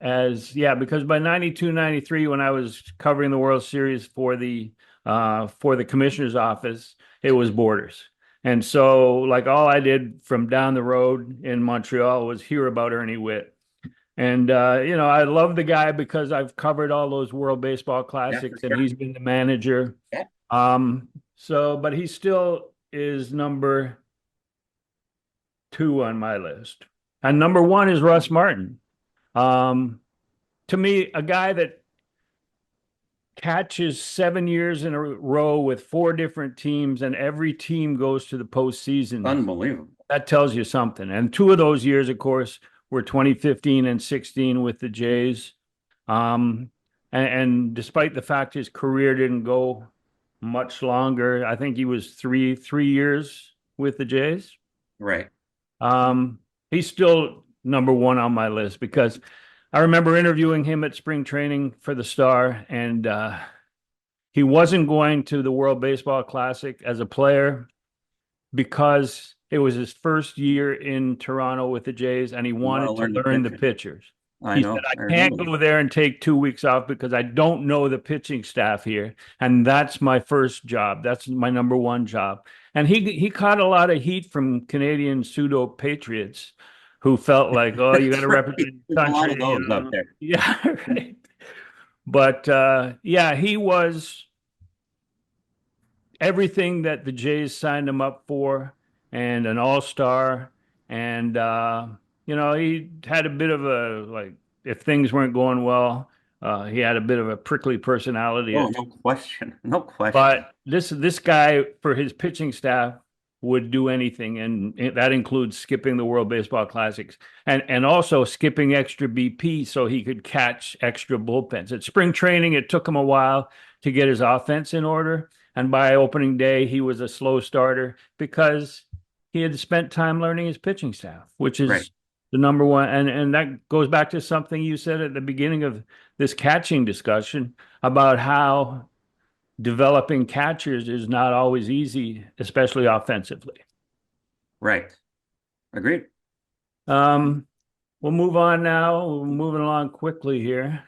because by 92, 93, when I was covering the World Series for the commissioner's office, it was Borders. And so like all I did from down the road in Montreal was hear about Ernie Witt. And I love the guy because I've covered all those World Baseball Yeah, for Classics and sure. he's been the manager. Yeah. But he still is number two on my list. And number one is Russ Martin. To me, a guy that catches 7 years in a row with four different teams and every team goes to the postseason. Unbelievable. That tells you something. And two of those years, of course, were 2015 and 16 with the Jays. And despite the fact his career didn't go much longer, I think he was three years with the Jays. Right. He's still number one on my list because I remember interviewing him at spring training for the Star, and he wasn't going to the World Baseball Classic as a player because it was his first year in Toronto with the Jays, and he wanted to learn the pitchers. He said, I can't go there and take 2 weeks off because I don't know the pitching staff here. And that's my first job. That's my number one job. And he caught a lot of heat from Canadian pseudo patriots who felt like, oh, you got to represent the country. A lot of those out there. Yeah, right. But he was everything that the Jays signed him up for, and an all-star. And he had a bit of if things weren't going well, he had a bit of a prickly personality. Oh, no question. No question. But this guy, for his pitching staff, would do anything, and that includes skipping the World Baseball Classics and also skipping extra BP so he could catch extra bullpens. At spring training, it took him a while to get his offense in order, and by opening day, he was a slow starter because he had spent time learning his pitching staff, which is the number one. And that goes back to something you said at the beginning of this catching discussion about how developing catchers is not always easy, especially offensively. Right. Agreed. We'll move on now. We're moving along quickly here.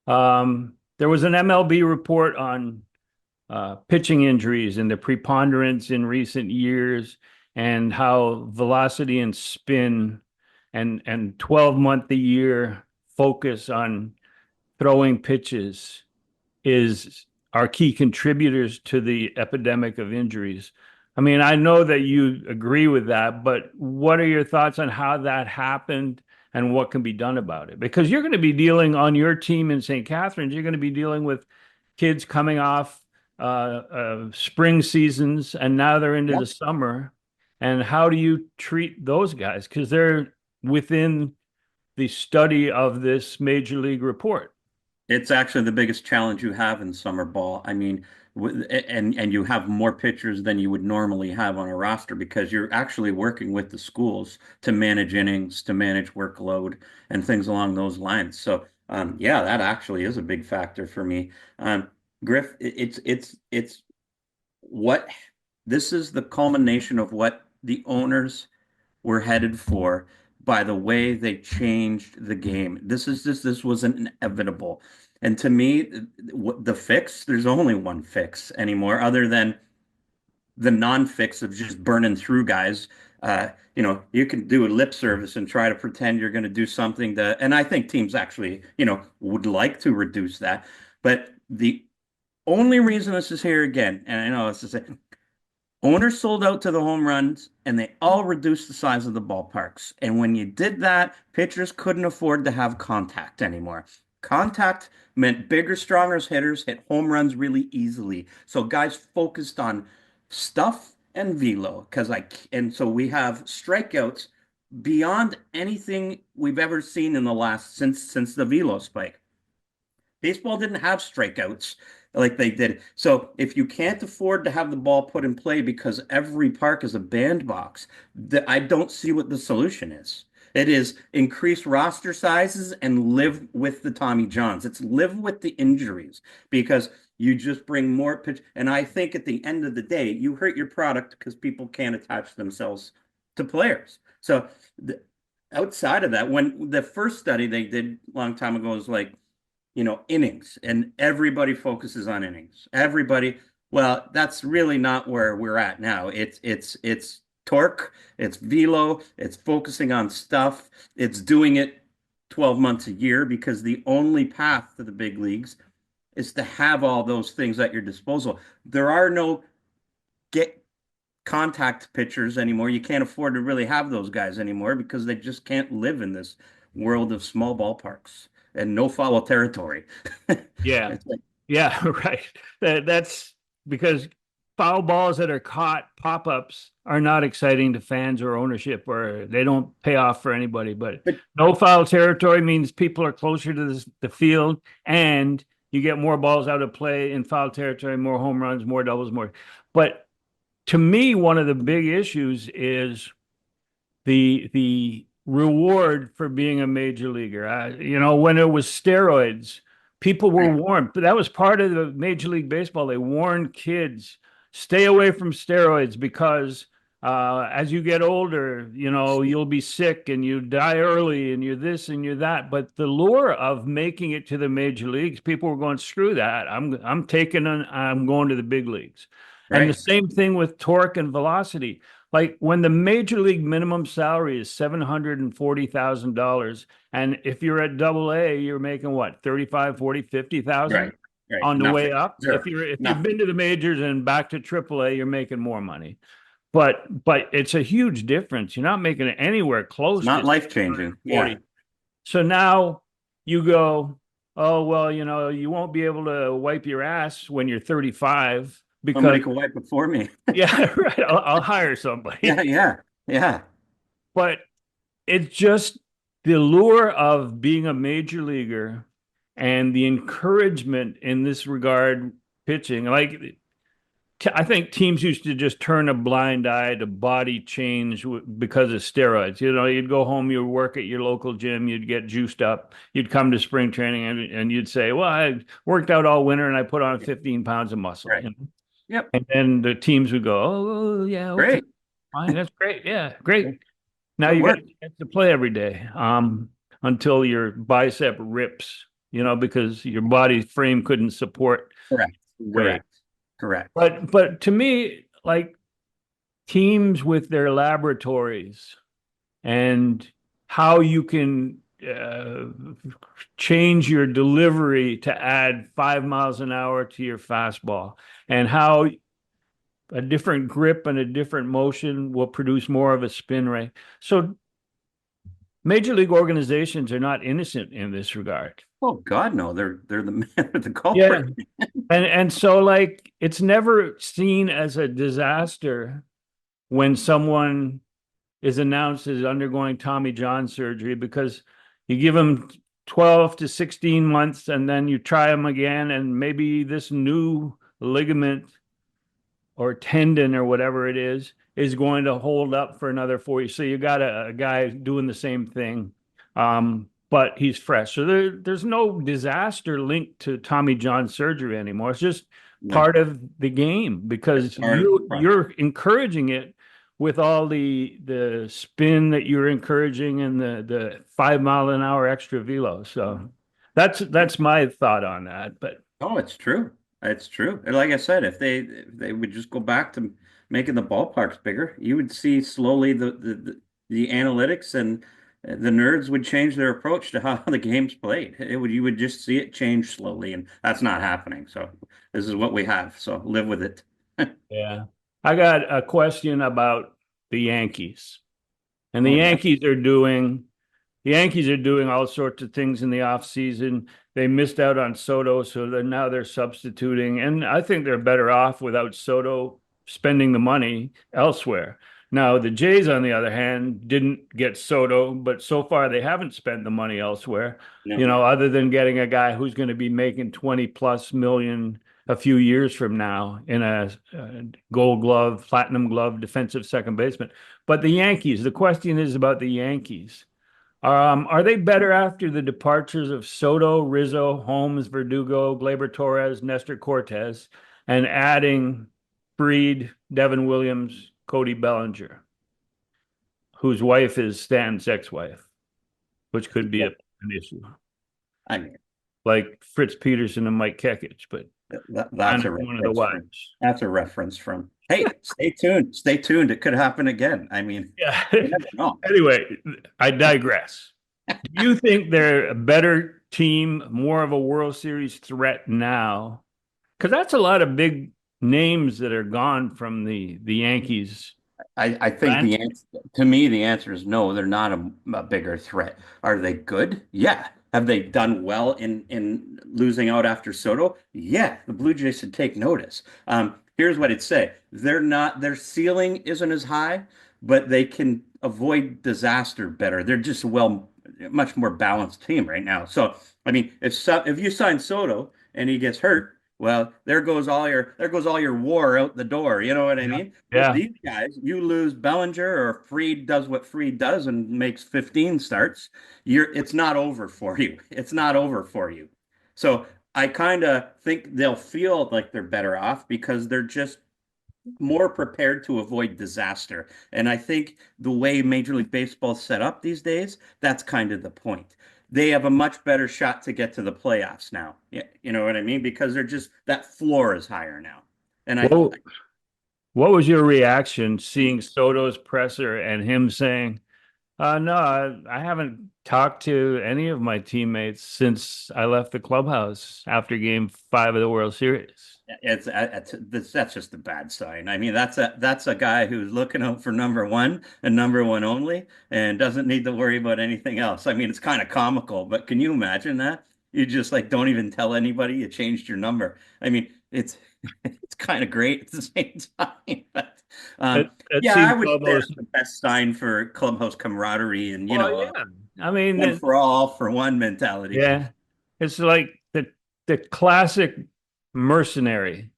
There was an MLB report on pitching injuries and the preponderance in recent years, and how velocity and spin and 12-month a year focus on throwing pitches is are key contributors to the epidemic of injuries. I mean, I know that you agree with that, but what are your thoughts on how that happened and what can be done about it? Because you're going to be dealing on your team in St. Catharines, you're going to be dealing with kids coming off spring seasons and now they're into the Yep. summer. And how do you treat those guys? Because they're within the study of this major league report. It's actually the biggest challenge you have in summer ball. I mean, and you have more pitchers than you would normally have on a roster because you're actually working with the schools to manage innings, to manage workload, and things along those lines. So, yeah, that actually is a big factor for me. Griff, it's what this is the culmination of what the owners were headed for by the way they changed the game. This was inevitable. And to me, the fix, there's only one fix anymore, other than the non-fix of just burning through guys. You can do a lip service and try to pretend you're going to do something that, and I think teams actually, would like to reduce that. But the only reason this is here again, and I know it's just owners sold out to the home runs and they all reduced the size of the ballparks. And when you did that, pitchers couldn't afford to have contact anymore. Contact meant bigger, stronger hitters hit home runs really easily. So guys focused on stuff and velo and so we have strikeouts beyond anything we've ever seen in the last since the velo spike. Baseball didn't have strikeouts like they did. So if you can't afford to have the ball put in play because every park is a bandbox, I don't see what the solution is. It is increase roster sizes and live with the Tommy Johns. It's live with the injuries because you just bring more pitch. And I think at the end of the day, you hurt your product because people can't attach themselves to players. So outside of that, when the first study they did a long time ago was like, innings, and everybody focuses on innings. Everybody, well, that's really not where we're at now. It's torque, it's velo, it's focusing on stuff, it's doing it 12 months a year because the only path to the big leagues is to have all those things at your disposal. There are no get contact pitchers anymore. You can't afford to really have those guys anymore because they just can't live in this world of small ballparks and no foul territory. Yeah. Like, Yeah, right. That's because foul balls that are caught pop-ups are not exciting to fans or ownership, or they don't pay off for anybody. But but no foul territory means people are closer to the field and you get more balls out of play in foul territory, more home runs, more doubles, more. But to me, one of the big issues is the reward for being a major leaguer. When it was steroids, people were warned, but that was part of the Major League Baseball. They warned kids, stay away from steroids because as you get older, you'll be sick and you die early and you're this and you're that. But the lure of making it to the major leagues, people were going, screw that. I'm going to the big leagues. And the right, same thing with torque and velocity. Like when the major league minimum salary is $740,000, and if you're at double A, you're making what, 35, 40, 50,000 right, right. on the way Nothing. up. Zero. If you've Nothing. been to the majors and back to triple A, you're making more money. But it's a huge difference. You're not making it anywhere It's close not to life changing. Yeah. 40. So now you go, oh, well, you won't be able to wipe your ass when you're 35 Somebody because, could wipe it for me. yeah, right, I'll hire Yeah, somebody. yeah, yeah. But it's just the lure of being a major leaguer and the encouragement in this regard pitching. Like I think teams used to just turn a blind eye to body change because of steroids. You'd go home, you'd work at your local gym, you'd get juiced up, you'd come to spring training and you'd say, well, I worked out all winter and I put on 15 pounds of muscle. Right. Yep. And then the teams would go, oh, yeah, okay, Great. fine, that's great. Yeah, great. Now Good you got work. a chance to play every day, until your bicep rips, because your body frame couldn't support Correct. weight. Correct. Correct. But to me, like teams with their laboratories and how you can change your delivery to add 5 miles an hour to your fastball, and how a different grip and a different motion will produce more of a spin rate. So major league organizations are not innocent in this regard. Oh God, no, they're the man with the Yeah. culprit. And so like it's never seen as a disaster when someone is announced as undergoing Tommy John surgery, because you give them 12 to 16 months and then you try them again, and maybe this new ligament or tendon or whatever it is going to hold up for another 4 years. So you got a guy doing the same thing, but he's fresh. So there's no disaster linked to Tommy John surgery anymore. It's just No, part of the game, it's because part of the process. you're encouraging it with all the spin that you're encouraging, and the 5 mile an hour extra velo. So that's my thought on that. But Oh, it's true. It's true. And like I said, if they would just go back to making the ballparks bigger, you would see slowly the analytics and the nerds would change their approach to how the game's played. You would just see it change slowly, and that's not happening. So this is what we have. So live with it. yeah, I got a question about the Yankees. And Oh yeah. the Yankees are doing all sorts of things in the offseason. They missed out on Soto, so now they're substituting. And I think they're better off without Soto spending the money elsewhere. Now, the Jays, on the other hand, didn't get Soto, but so far they haven't spent the money elsewhere, No, other than getting a guy who's going to be making 20 plus million a few years from now in a gold glove, platinum glove defensive second baseman. But the Yankees, the question is about the Yankees. Are they better after the departures of Soto, Rizzo, Holmes, Verdugo, Gleyber Torres, Nestor Cortez, and adding Fried, Devin Williams, Cody Bellinger, whose wife is Stan's ex-wife, which could be yeah. an issue, I mean, like Fritz Peterson and Mike Kekich, but that's a one of the reference from wives. that's a reference from. Hey, stay tuned. Stay tuned. It could happen again. I mean, Yeah. you never know. Anyway, I digress. Do you think they're a better team, more of a World Series threat now? Because that's a lot of big names that are gone from the Yankees. I think Right? the answer to me, the answer is no, they're not a bigger threat. Are they good? Yeah. Have they done well in losing out after Soto? Yeah. The Blue Jays should take notice. Here's what I'd say. They're not, their ceiling isn't as high, but they can avoid disaster better. They're just much more balanced team right now. So, I mean, if you sign Soto and he gets hurt, well, there goes all your war out the door. You know what I Yeah. mean? With Yeah. these guys, you lose Bellinger or Fried does what Fried does and makes 15 starts, it's not over for you. It's not over for you. So I kind of think they'll feel like they're better off because they're just more prepared to avoid disaster. And I think the way Major League Baseball is set up these days, that's kind of the point. They have a much better shot to get to the playoffs now. Yeah, you know what I mean? Because they're just that floor is higher now. And I Well, what was your reaction seeing Soto's presser and him saying, no, I haven't talked to any of my teammates since I left the clubhouse after game 5 of the World Series. that's just a bad sign. I mean, that's a guy who's looking out for number one and number one only, and doesn't need to worry about anything else. I mean, it's kind of comical, but can you imagine that? You just like don't even tell anybody you changed your number. I mean, it's it's kind of great at the same time. But It yeah, I seems would say almost, that's the best sign for clubhouse camaraderie and well, yeah. I mean, one for all for one mentality. yeah, it's like the classic mercenary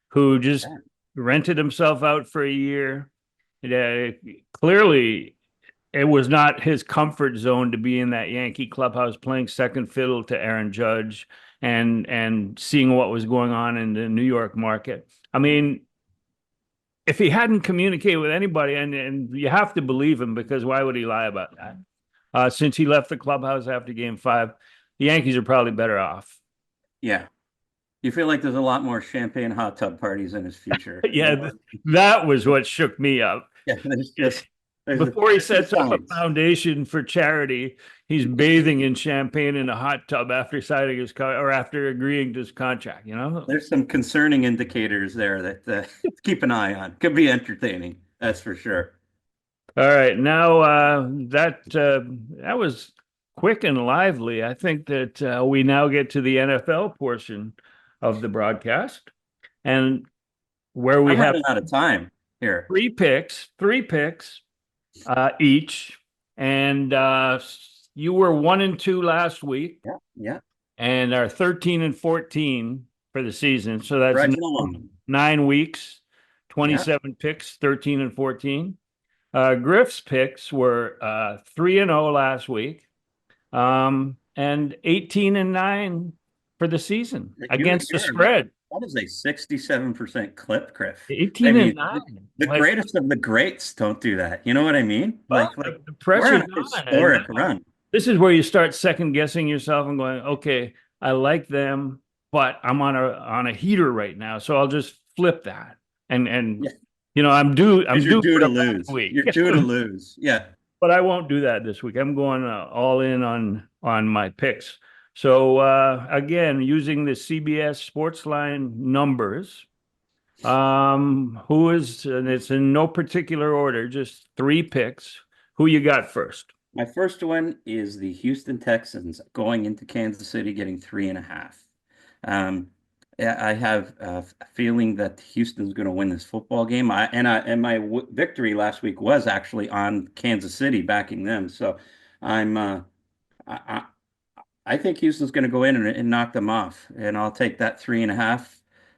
who just Yeah. rented himself out for a year. Yeah, clearly, it was not his comfort zone to be in that Yankee clubhouse playing second fiddle to Aaron Judge and seeing what was going on in the New York market. I mean, if he hadn't communicated with anybody, and you have to believe him, because why would he lie about that? Since he left the clubhouse after game 5, the Yankees are probably better off. Yeah. You feel like there's a lot more champagne hot tub parties in his future. You Yeah, know? that was what shook me up. Yeah, there's Before he two sets up a sides. foundation for charity, he's bathing in champagne in a hot tub after signing his or after agreeing to his contract, you know? There's some concerning indicators there that keep an eye on. Could be entertaining, that's for sure. All right, now that was quick and lively. I think that we now get to the NFL portion of the broadcast, and where we I'm have running out of time here. three picks each, and you were 1-2 last week, Yeah, yeah. and are 13 and 14 for the season. So that's Trudging along. 9 weeks, Yeah. 27 picks, 13 and 14. Griff's picks were 3-0 last week, and 18 and 9 for the season against the You're spread. that is a 67% clip, Griff. I 18 and mean, 9. the Like, greatest of the greats don't do that. You know what I mean? well, Like the we're on pressure's a on, and historic run. this is where you start second guessing yourself and going, okay, I like them, but I'm on a heater right now, so I'll just flip that. And Yeah, I'm because you're due due for to a bad lose. week. You're due to lose. Yeah. But I won't do that this week. I'm going all in on my picks. So again, using the CBS Sportsline numbers, who is, and it's in no particular order, just three picks. Who you got first? My first one is the Houston Texans going into Kansas City getting 3.5. Um, yeah, I have a feeling that Houston's going to win this football game. And my victory last week was actually on Kansas City backing them. So I'm I, I think Houston's going to go in and knock them off, and I'll take that 3.5,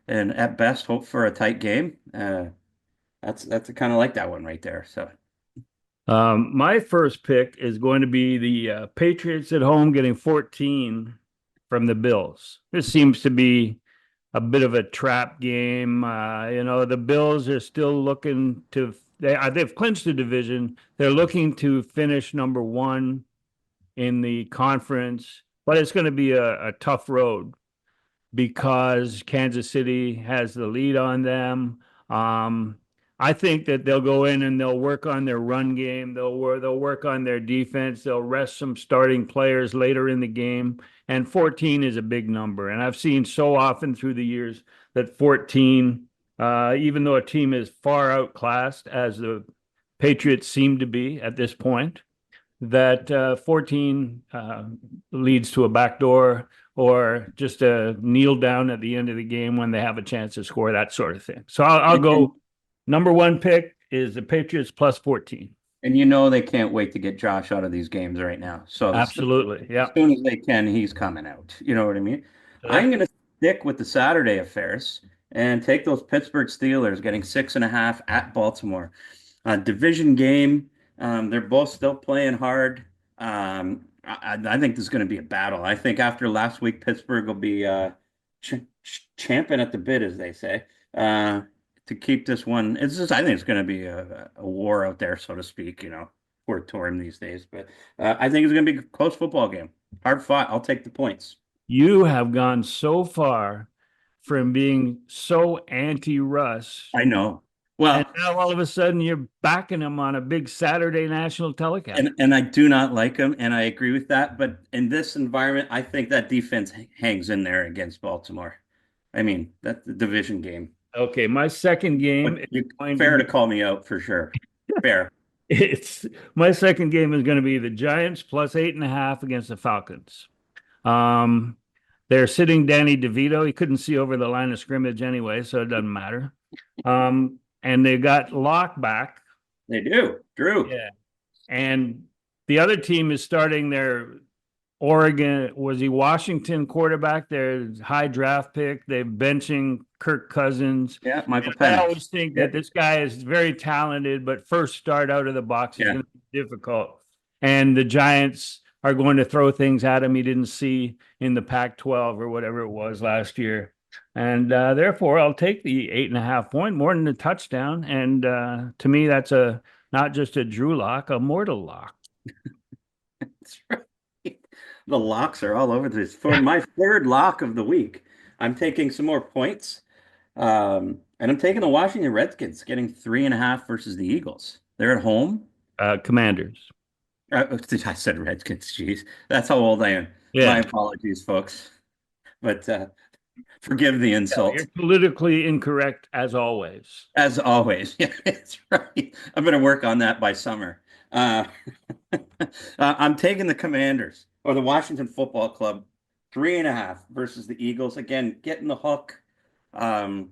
and at best hope for a tight game. That's kind of like that one right there. So My first pick is going to be the Patriots at home getting 14 from the Bills. This seems to be a bit of a trap game. The Bills are still looking to they've clinched the division. They're looking to finish number one in the conference, but it's going to be a tough road because Kansas City has the lead on them. Um, I think that they'll go in and they'll work on their run game. They'll work on their defense. They'll rest some starting players later in the game. And 14 is a big number. And I've seen so often through the years that 14, even though a team is far outclassed, as the Patriots seem to be at this point, that 14 leads to a backdoor or just a kneel down at the end of the game when they have a chance to score, that sort of thing. So I'll go number one pick is the Patriots plus 14. and they can't wait to get Josh out of these games right now. So Absolutely. as Yeah. soon as they can, he's coming out. You know what I mean? I'm going to stick with the Saturday affairs and take those Pittsburgh Steelers getting 6.5 at Baltimore. Division game. They're both still playing hard. I think this is going to be a battle. I think after last week, Pittsburgh will be champing at the bit, as they say, to keep this one. I think it's going to be a war out there, so to speak. For a term these days, but I think it's going to be a close football game. Hard fought. I'll take the points. You have gone so far from being so anti-Russ, I know. and Well, now all of a sudden you're backing him on a big Saturday national telecast. and I do not like him, and I agree with that. But in this environment, I think that defense hangs in there against Baltimore. I mean, that's the division game. Okay, my second game But is you going to fair be to call me out for sure. Fair. it's my second game is going to be the Giants plus 8.5 against the Falcons. Um, they're sitting Danny DeVito. He couldn't see over the line of scrimmage anyway, so it doesn't matter. And they got Locke back. They do. Drew. Yeah. And the other team is starting their Oregon, was he Washington quarterback, their high draft pick. They're benching Kirk Cousins. Yeah, Michael I Penix. always think that this guy is very talented, but first start out of the box is Yeah. going to be difficult. And the Giants are going to throw things at him he didn't see in the Pac-12 or whatever it was last year. And therefore, I'll take the 8.5 point, more than a touchdown. And to me, that's not just a Drew lock, a mortal lock. That's right. The locks are all over this. For my third lock of the week, I'm taking some more points. And I'm taking the Washington Redskins, getting 3.5 versus the Eagles. They're at home. Commanders. I said Redskins, jeez. That's how old I am. My Yeah. apologies, folks. But forgive the Yeah, you're insult. politically incorrect as always. As always. Yeah, that's right. I'm going to work on that by summer. Uh, I'm taking the Commanders or the Washington Football Club 3.5 versus the Eagles. Again, getting the hook. Um,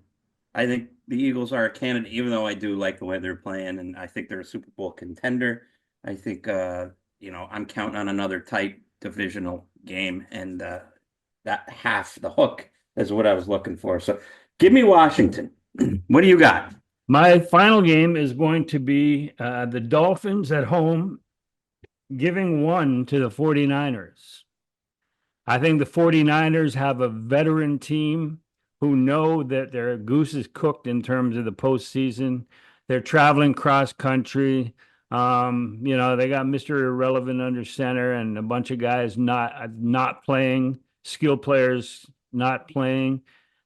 I think the Eagles are a candidate, even though I do like the way they're playing, and I think they're a Super Bowl contender. I think I'm counting on another tight divisional game, and that half, the hook, is what I was looking for. So give me Washington. What do you got? My final game is going to be the Dolphins at home giving one to the 49ers. I think the 49ers have a veteran team who know that their goose is cooked in terms of the postseason. They're traveling cross country. They got Mr. Irrelevant under center and a bunch of guys not playing, skill players not playing.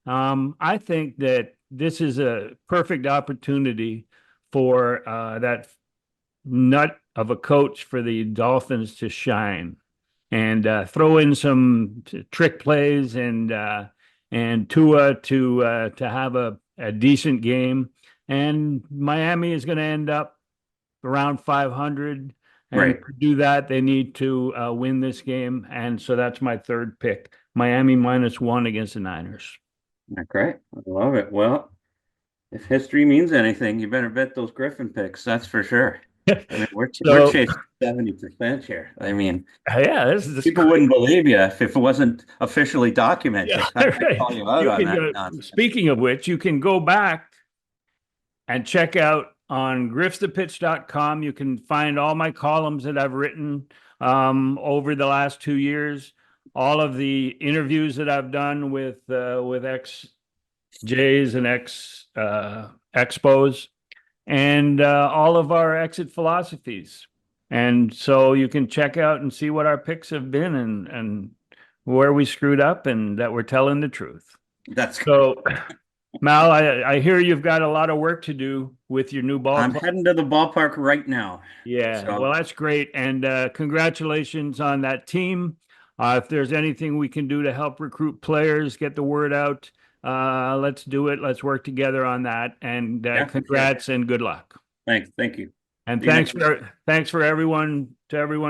I think that this is a perfect opportunity for that nut of a coach for the Dolphins to shine and throw in some trick plays and Tua to have a decent game. And Miami is going to end up around 500. And Right. to do that, they need to win this game. And so that's my third pick. Miami -1 against the Niners. Okay. I love it. Well, if history means anything, you better bet those Griffin picks. That's for sure. I mean, we're So chasing 70% here. I mean, yeah, this is people wouldn't believe you if it wasn't officially yeah, documented. I right. call you out You on can that go, nonsense. speaking of which, you can go back and check out on griffthepitch.com. You can find all my columns that I've written over the last 2 years, all of the interviews that I've done with ex Jays and ex expos, and all of our exit philosophies. And so you can check out and see what our picks have been and where we screwed up and that we're telling the truth. That's So Mal, I hear you've got a lot of work to do with your new ball I'm club. heading to the ballpark right now. Yeah, well, So that's great. And congratulations on that team. If there's anything we can do to help recruit players, get the word out, let's do it. Let's work together on that. And yeah, for sure. congrats and good luck. Thanks. Thank you. And See you next week. thanks for everyone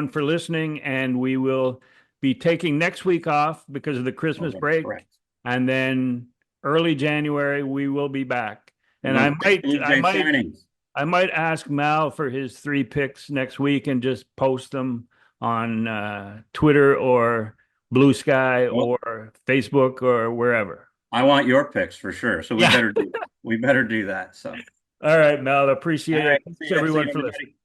for listening. And we will be taking next week off because of the Oh, Christmas that's break, correct. and then early January we will be back. We're And going to pick Blue Jay signings. I might ask Mal for his 3 picks next week and just post them on Twitter or Blue Sky Well, or Facebook or wherever. I want your picks for sure. So Yeah. we better do that. So, All right, Mal. all Appreciate it. right. Thanks See you, everyone for listening. everybody.